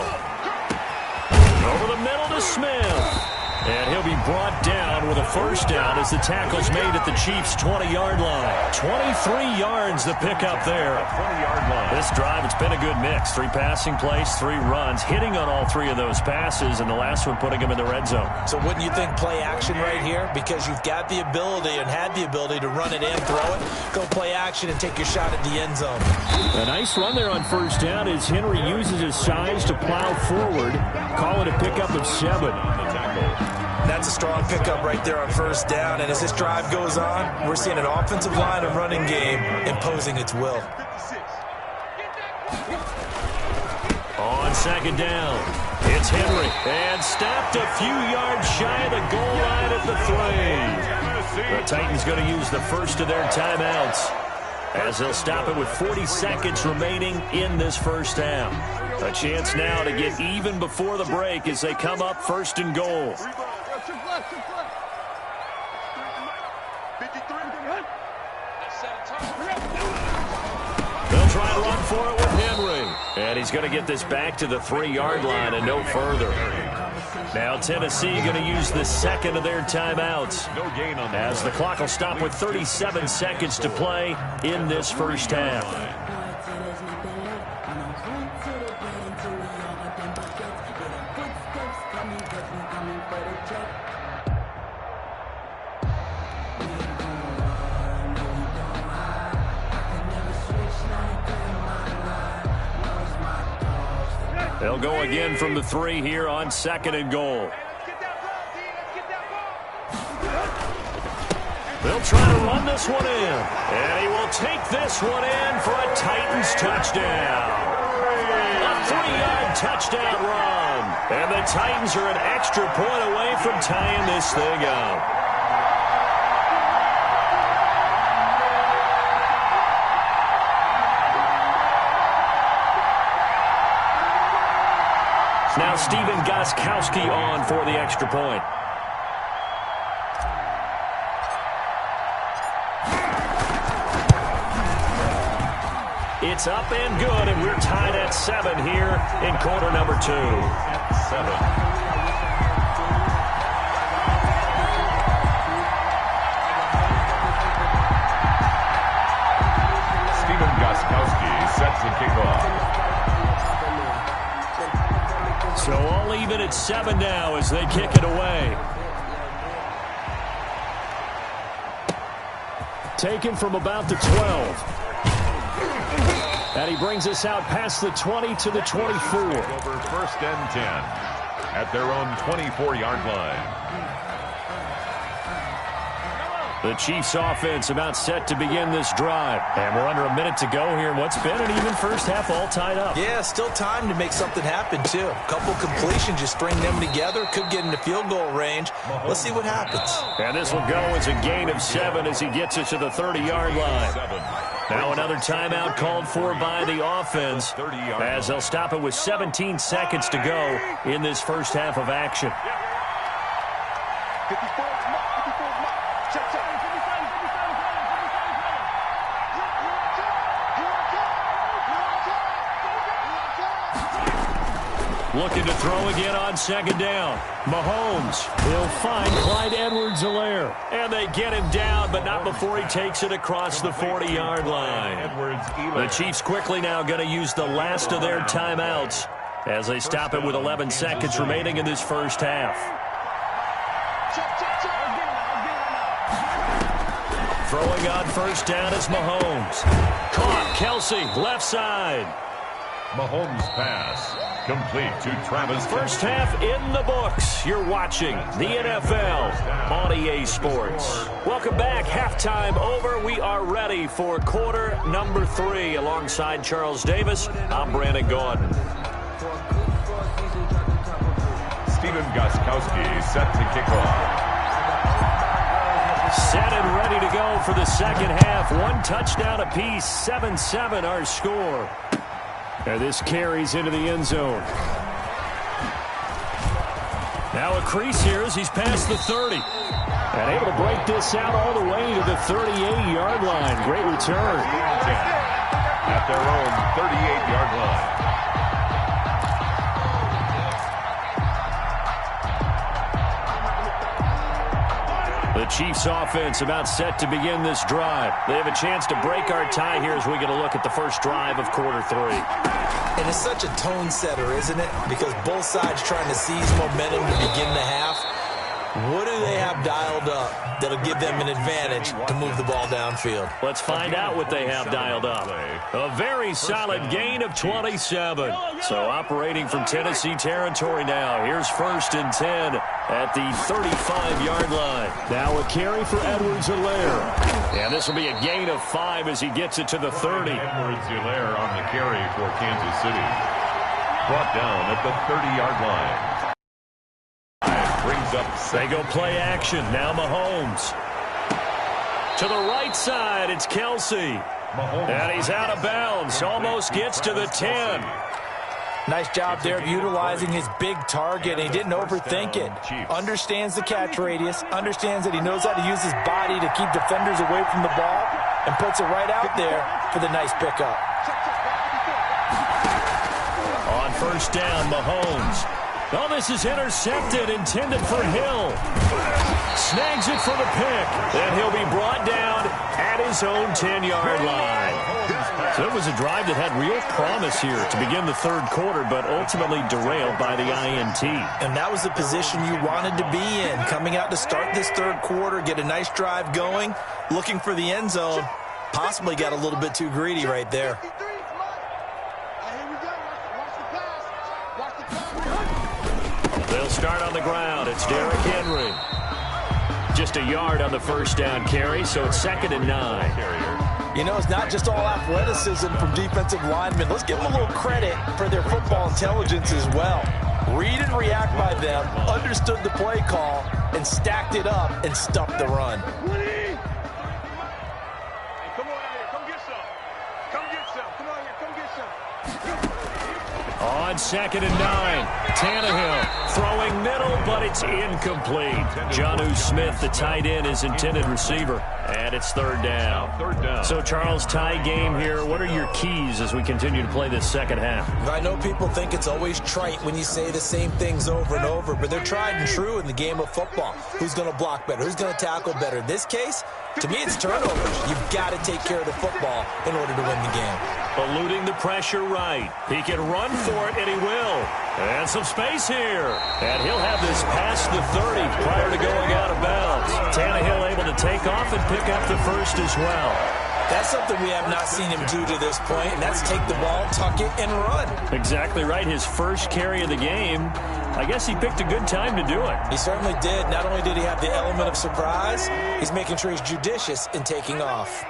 Over the middle to Smith. And he'll be brought down with a first down as the tackle's made at the Chiefs' 20-yard line. 23 yards the pickup there. 20-yard line. This drive, it's been a good mix. 3 passing plays, 3 runs, hitting on all 3 of those passes, and the last one putting him in the red zone. So wouldn't you think play action right here? Because you've got the ability and had the ability to run it and throw it. Go play action and take your shot at the end zone. A nice run there on first down as Henry uses his size to plow forward. Call it a pickup of 7. That's a strong pickup right there on first down. And as this drive goes on, we're seeing an offensive line and running game imposing its will. On second down, it's Henry. And stopped a few yards shy of the goal line at the 3. The Titans going to use the first of their timeouts as they'll stop it with 40 seconds remaining in this first half. A chance now to get even before the break as they come up first and goal. They'll try to run for it with Henry. And he's going to get this back to the 3-yard line and no further. Now Tennessee going to use the second of their timeouts. No gain on that. As the clock will stop with 37 seconds to play in this first half. They'll go again from the 3 here on second and goal. They'll try to run this one in. And he will take this one in for a Titans touchdown. A 3-yard touchdown run. And the Titans are an extra point away from tying this thing up. Now Steven Gostkowski on for the extra point. It's up and good, and we're tied at 7 here in quarter number 2. 7. Steven Gostkowski sets the kickoff. So all even at 7 now as they kick it away. Taken from about the 12. And he brings us out past the 20 to the 24. Over first and 10 at their own 24-yard line. The Chiefs offense about set to begin this drive. And we're under a minute to go here in what's been an even first half all tied up. Yeah, still time to make something happen, too. A couple completions, just string them together. Could get into field goal range. Let's see what happens. And this will go as a gain of 7 as he gets it to the 30-yard line. Now another timeout called for by the offense as they'll stop it with 17 seconds to go in this first half of action. Looking to throw again on second down. Mahomes. He'll find Clyde Edwards-Helaire. And they get him down, but not before he takes it across the 40-yard line. The Chiefs quickly now going to use the last of their timeouts as they stop it with 11 seconds remaining in this first half. Throwing on first down is Mahomes. Caught. Kelsey, left side. Mahomes pass. Complete to Travis. First half in the books. You're watching the NFL on EA Sports. Welcome back. Halftime over. We are ready for quarter number 3. Alongside Charles Davis, I'm Brandon Gordon. Steven Gostkowski set to kick off. Set and ready to go for the second half. One touchdown apiece. 7-7 our score. And this carries into the end zone. Now a crease here as he's past the 30. And able to break this out all the way to the 38-yard line. Great return. At their own 38-yard line. The Chiefs offense about set to begin this drive. They have a chance to break our tie here as we get a look at the first drive of quarter 3. And it's such a tone setter, isn't it? Because both sides trying to seize momentum to begin the half. What do they have dialed up that'll give them an advantage to move the ball downfield? Let's find out what they have dialed up. A very solid gain of 27. So operating from Tennessee territory now. Here's 1st and 10 at the 35-yard line. Now a carry for Edwards-Helaire. And this will be a gain of 5 as he gets it to the 30. Edwards-Helaire on the carry for Kansas City. Brought down at the 30-yard line. Brings up. They go play action. Now Mahomes. To the right side, it's Kelsey. And he's out of bounds. Almost gets to the 10. Nice job there of utilizing his big target. He didn't overthink it. Understands the catch radius. Understands that he knows how to use his body to keep defenders away from the ball. And puts it right out there for the nice pickup. On first down, Mahomes. Oh, this is intercepted, intended for Hill. Snags it for the pick. And he'll be brought down at his own 10-yard line. So it was a drive that had real promise here to begin the third quarter, but ultimately derailed by the INT. And that was the position you wanted to be in. Coming out to start this third quarter, get a nice drive going, looking for the end zone. Possibly got a little bit too greedy right there. They'll start on the ground. It's Derrick Henry. Just a yard on the first down carry, so it's 2nd and 9. You know, it's not just all athleticism from defensive linemen. Let's give them a little credit for their football intelligence as well. Read and react by them, understood the play call, and stacked it up and stuffed the run. On 2nd and 9, Tannehill throwing middle, but it's incomplete. Jonnu Smith, the tight end, is intended receiver. And it's 3rd down. So, Charles, tie game here. What are your keys as we continue to play this second half? I know people think it's always trite when you say the same things over and over, but they're tried and true in the game of football. Who's going to block better? Who's going to tackle better? In this case, to me, it's turnovers. You've got to take care of the football in order to win the game. Eluding the pressure right. He can run for it, and he will. And some space here. And he'll have this past the 30 prior to going out of bounds. Tannehill able to take off and pick up the first as well. That's something we have not seen him do to this point, and that's take the ball, tuck it, and run. Exactly right. His first carry of the game. I guess he picked a good time to do it. He certainly did. Not only did he have the element of surprise, he's making sure he's judicious in taking off.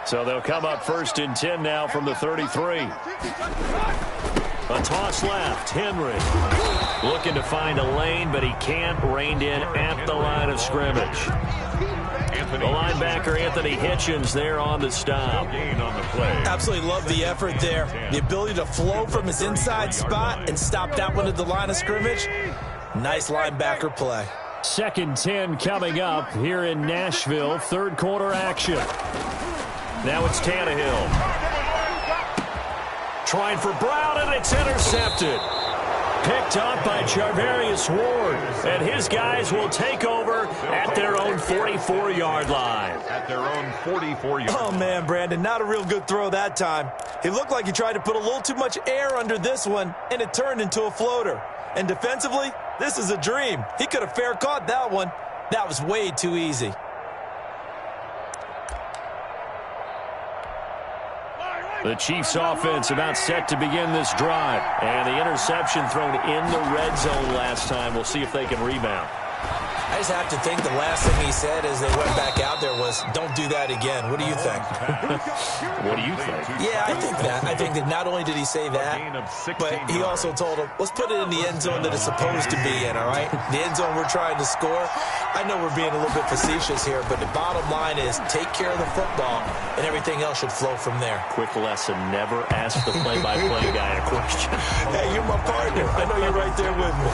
So they'll come up 1st and 10 now from the 33. A toss left. Henry looking to find a lane, but he can't. Reined in at the line of scrimmage. The linebacker, Anthony Hitchens, there on the stop. Absolutely love the effort there. The ability to flow from his inside spot and stop that one at the line of scrimmage. Nice linebacker play. 2nd 10 coming up here in Nashville. Third quarter action. Now it's Tannehill. Trying for Brown, and it's intercepted. picked off by Charvarius Ward, and his guys will take over at their own 44-yard line. At their own 44-yard line. Oh, man, Brandon, not a real good throw that time. It looked like he tried to put a little too much air under this one, and it turned into a floater. And defensively, this is a dream. He could have fair caught that one. That was way too easy. The Chiefs offense about set to begin this drive. And the interception thrown in the red zone last time. We'll see if they can rebound. I just have to think the last thing he said as they went back out there was, don't do that again. What do you think? What do you think? Yeah, I think that. I think that not only did he say that, but he also told him, let's put it in the end zone that it's supposed to be in, all right? The end zone we're trying to score. I know we're being a little bit facetious here, but the bottom line is take care of the football, and everything else should flow from there. Quick lesson, never ask the play-by-play guy a question. Hey, you're my partner. I know you're right there with me.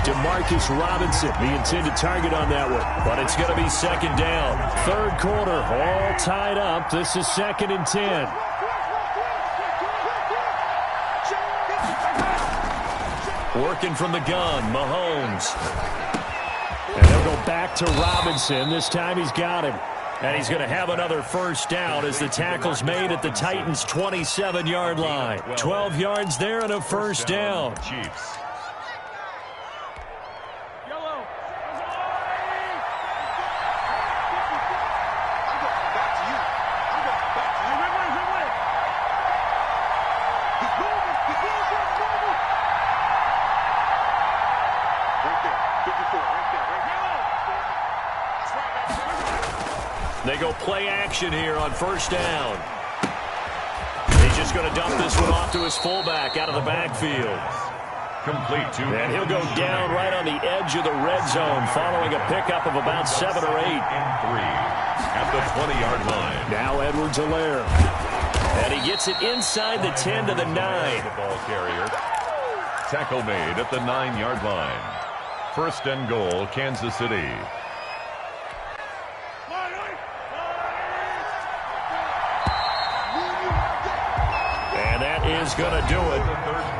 Demarcus Robinson, the intended target on that one, but it's going to be second down. Third quarter, all tied up. This is 2nd and 10. Working from the gun, Mahomes. And they'll go back to Robinson. This time he's got him. And he's going to have another first down as the tackle's made at the Titans' 27-yard line. 12 yards there and a first down. Chiefs. They go play action here on first down. He's just going to dump this one off to his fullback out of the backfield. Complete to him. And he'll go down right on the edge of the red zone following a pickup of about 7 or 8. And 3 at the 20-yard line. Now Edwards-Helaire. And he gets it inside the 10 to the 9. The ball carrier. Tackle made at the 9-yard line. First and goal, Kansas City. Is going to do it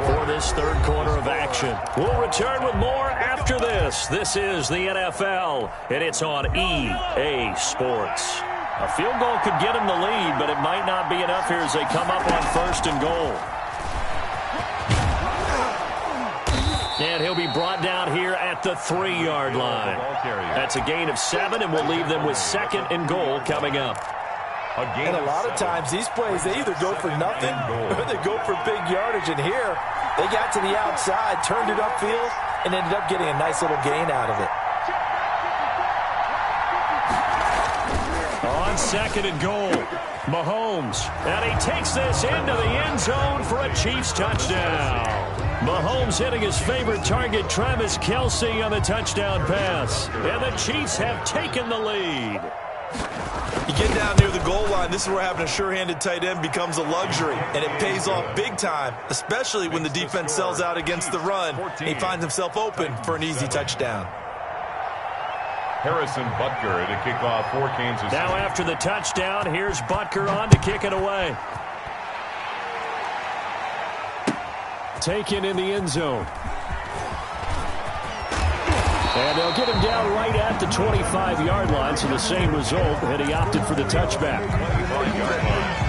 for this third quarter of action. We'll return with more after this. This is the NFL, and it's on EA Sports. A field goal could get him the lead, but it might not be enough here as they come up on first and goal. And he'll be brought down here at the 3-yard line. That's a gain of 7, and we'll leave them with 2nd and goal coming up. And a lot of times, these plays, they either go for nothing or they go for big yardage. And here, they got to the outside, turned it upfield, and ended up getting a nice little gain out of it. On 2nd and goal, Mahomes. And he takes this into the end zone for a Chiefs touchdown. Mahomes hitting his favorite target, Travis Kelce, on the touchdown pass. And the Chiefs have taken the lead. You get down near the goal line, this is where having a sure-handed tight end becomes a luxury, and it pays off big time, especially when the defense sells out against the run. He finds himself open for an easy touchdown. Harrison Butker to kick off for Kansas City. Now after the touchdown, here's Butker on to kick it away. Taken in the end zone. And they'll get him down right at the 25-yard line, so the same result, and he opted for the touchback. 25-yard line.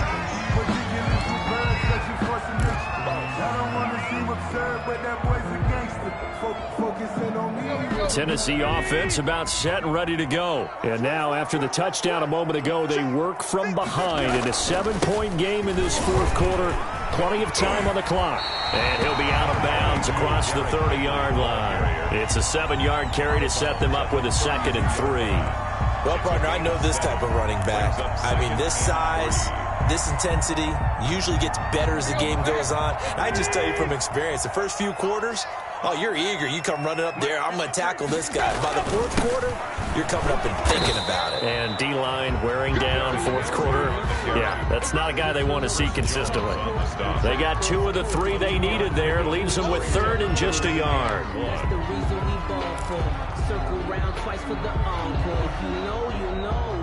Tennessee offense about set and ready to go. And now, after the touchdown a moment ago, they work from behind in a 7-point game in this fourth quarter. Plenty of time on the clock. And he'll be out of bounds across the 30-yard line. It's a 7-yard carry to set them up with a 2nd and 3. Well, partner, I know this type of running back. I mean, this size, this intensity usually gets better as the game goes on. I just tell you from experience, the first few quarters, oh, you're eager. You come running up there, I'm going to tackle this guy. By the fourth quarter, you're coming up and thinking about it. And D-line wearing down fourth quarter. Yeah, that's not a guy they want to see consistently. They got 2 of the 3 they needed there. Leaves them with 3rd and just a yard. That's the reason we ball for. Circle round twice for the encore. If you know, you know.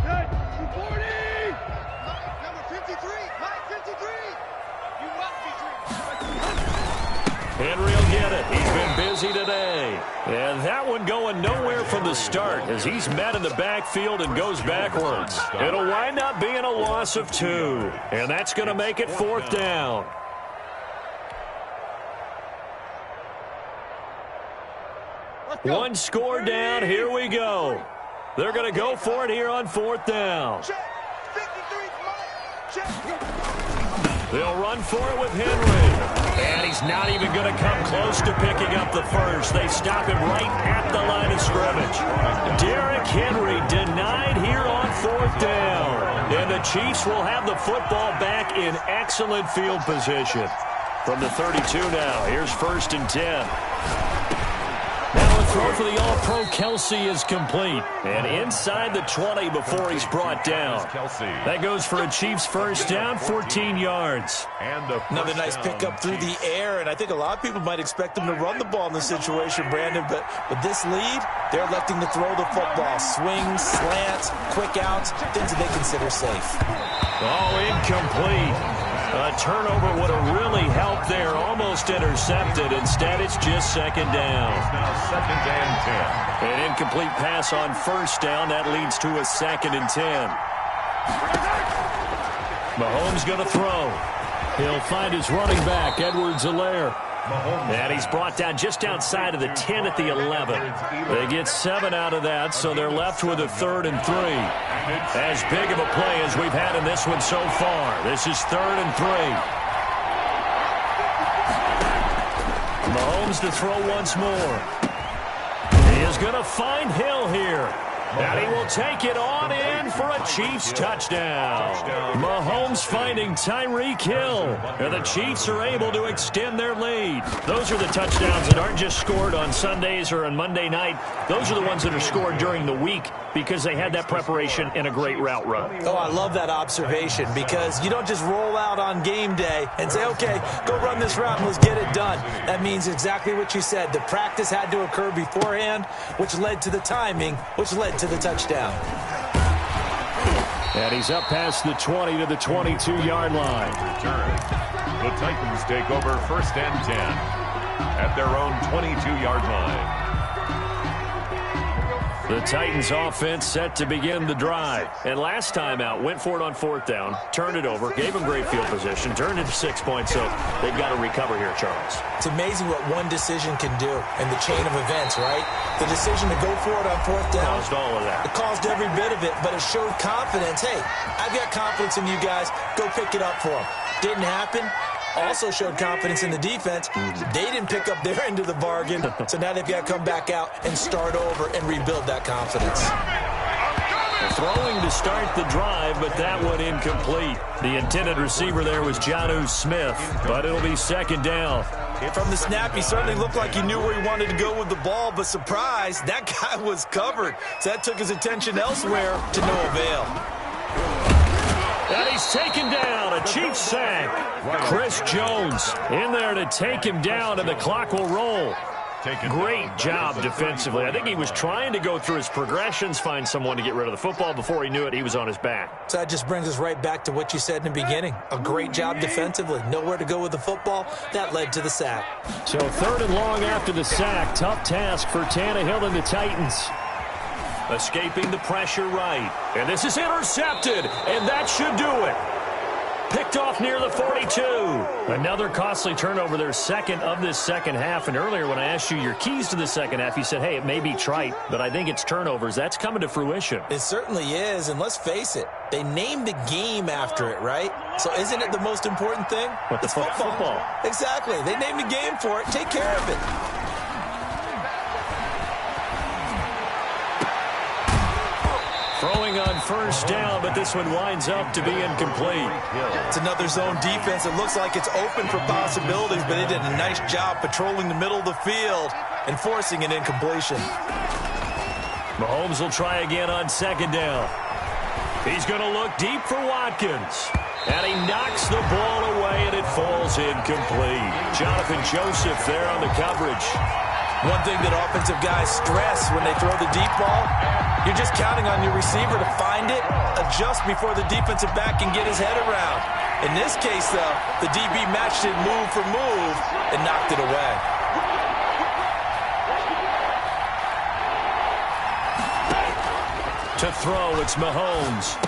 Good. 240. Number 53. Henry will get it. He's been busy today. And that one going nowhere from the start as he's met in the backfield and goes backwards. It'll wind up being a loss of 2. And that's going to make it 4th down. One score down. Here we go. They're going to go for it here on 4th down. They'll run for it with Henry. And he's not even going to come close to picking up the first. They stop him right at the line of scrimmage. Derrick Henry denied here on 4th down. And the Chiefs will have the football back in excellent field position. From the 32 now, here's 1st and 10. Now a throw for the All-Pro Kelsey is complete. And inside the 20 before he's brought down. That goes for a Chiefs first down, 14 yards. Another nice pickup through the air, and I think a lot of people might expect them to run the ball in this situation, Brandon, but with this lead, they're electing to throw the football. Swings, slants, quick outs, things that they consider safe. Oh, incomplete. A turnover would have really helped there. Almost intercepted. Instead, it's just 2nd down. Now 2nd and 10. An incomplete pass on 1st down. That leads to a 2nd and 10. Mahomes going to throw. He'll find his running back, Edwards-Helaire. And he's brought down just outside of the 10 at the 11. They get 7 out of that, so they're left with a 3rd and 3. As big of a play as we've had in this one so far. This is 3rd and 3. Mahomes to throw once more. He is going to find Hill here. And he will take it on in for a Chiefs touchdown. Mahomes finding Tyreek Hill. And the Chiefs are able to extend their lead. Those are the touchdowns that aren't just scored on Sundays or on Monday night. Those are the ones that are scored during the week because they had that preparation and a great route run. Oh, I love that observation because you don't just roll out on game day and say, okay, go run this route and let's get it done. That means exactly what you said. The practice had to occur beforehand, which led to the timing, which led to the touchdown. And he's up past the 20 to the 22-yard line. The Titans take over 1st and 10 at their own 22-yard line. The Titans offense set to begin the drive. And last time out, went for it on 4th down, turned it over, gave them great field position, turned it to 6 points, so they've got to recover here, Charles. It's amazing what one decision can do in the chain of events, right? The decision to go for it on 4th down. Caused all of that. It caused every bit of it, but it showed confidence. Hey, I've got confidence in you guys. Go pick it up for them. Didn't happen. Also showed confidence in the defense. They didn't pick up their end of the bargain, so now they've got to come back out and start over and rebuild that confidence. Throwing to start the drive, but that one incomplete. The intended receiver there was Jonnu Smith, but it'll be 2nd down. From the snap, he certainly looked like he knew where he wanted to go with the ball, but surprise, that guy was covered. So that took his attention elsewhere to no avail. And he's taken down, a Chiefs sack. Chris Jones in there to take him down, and the clock will roll. Great job defensively. I think he was trying to go through his progressions, find someone to get rid of the football. Before he knew it, he was on his back. So that just brings us right back to what you said in the beginning. A great job defensively. Nowhere to go with the football. That led to the sack. So 3rd and long after the sack. Tough task for Tannehill and the Titans. Escaping the pressure right. And this is intercepted. And that should do it. Picked off near the 42. Another costly turnover, their 2nd of this 2nd half. And earlier when I asked you your keys to the 2nd half, you said, hey, it may be trite, but I think it's turnovers. That's coming to fruition. It certainly is. And let's face it, they named the game after it, right? So isn't it the most important thing? It's football. Exactly. They named the game for it. Take care of it. Throwing on 1st down, but this one winds up to be incomplete. It's another zone defense. It looks like it's open for possibilities, but they did a nice job patrolling the middle of the field and forcing an incompletion. Mahomes will try again on 2nd down. He's going to look deep for Watkins. And he knocks the ball away, and it falls incomplete. Jonathan Joseph there on the coverage. One thing that offensive guys stress when they throw the deep ball, you're just counting on your receiver to find it, adjust before the defensive back can get his head around. In this case, though, the DB matched it move for move and knocked it away. To throw, it's Mahomes.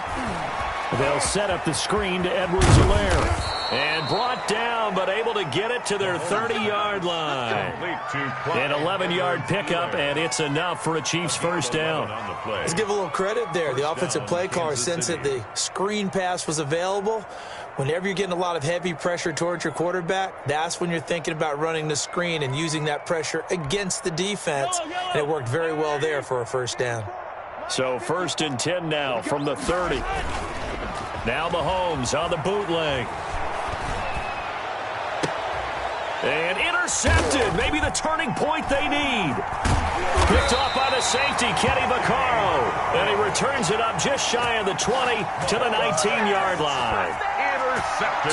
They'll set up the screen to Edwards-Helaire. And brought down, but able to get it to their 30-yard line. An 11-yard pickup, and it's enough for a Chiefs first down. Let's give a little credit there. The offensive play caller sensed that the screen pass was available. Whenever you're getting a lot of heavy pressure towards your quarterback, that's when you're thinking about running the screen and using that pressure against the defense. And it worked very well there for a first down. So 1st and 10 now from the 30. Now Mahomes on the bootleg. And intercepted. Maybe the turning point they need. Picked off by the safety, Kenny Vaccaro. And he returns it up just shy of the 20 to the 19-yard line.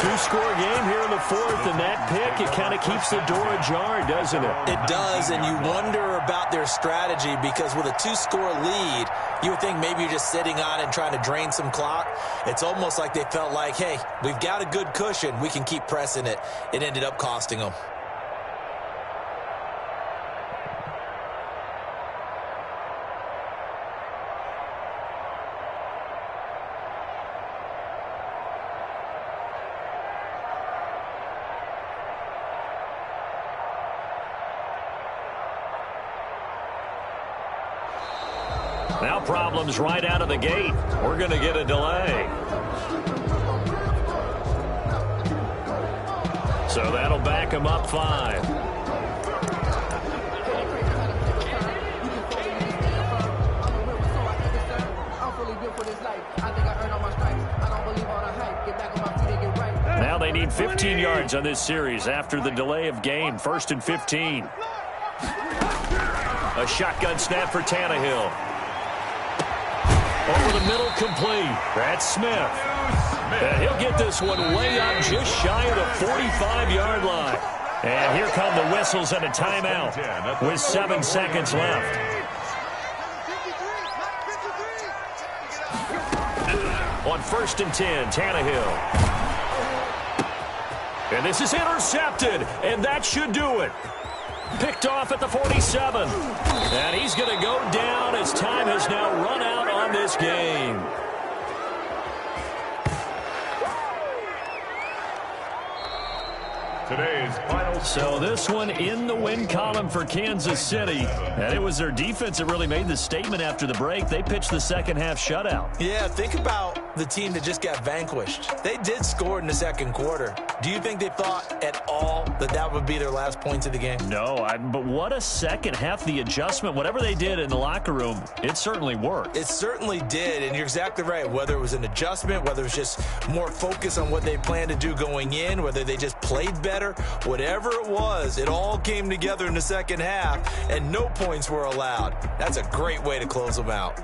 Two-score game here in the 4th, and that pick, it kind of keeps the door ajar, doesn't it? It does, and you wonder about their strategy because with a 2-score lead, you would think maybe you're just sitting on it and trying to drain some clock. It's almost like they felt like, hey, we've got a good cushion. We can keep pressing it. It ended up costing them. Now problems right out of the gate. We're going to get a delay. So that'll back him up 5. Now they need 15 yards on this series after the delay of game. 1st and 15. A shotgun snap for Tannehill. Over the middle, complete. That's Smith. And he'll get this one way up just shy of the 45-yard line. And here come the whistles and a timeout with 7 seconds left. On 1st and 10, Tannehill. And this is intercepted, and that should do it. Picked off at the 47. And he's going to go down as time has now run out on this game. Today's final. So this one in the win column for Kansas City. And it was their defense that really made the statement after the break. They pitched the second half shutout. Yeah, think about the team that just got vanquished. They did score in the second quarter. Do you think they thought at all that that would be their last points of the game? No, but what a second half. The adjustment, whatever they did in the locker room, it certainly worked. It certainly did, and you're exactly right. Whether it was an adjustment, whether it was just more focus on what they planned to do going in, whether they just played better, whatever it was, it all came together in the second half, and no points were allowed. That's a great way to close them out.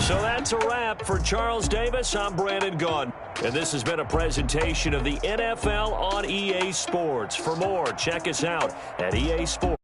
So that's a wrap for Charles Davis. I'm Brandon Gaudin. And this has been a presentation of the NFL on EA Sports. For more, check us out at EA Sports.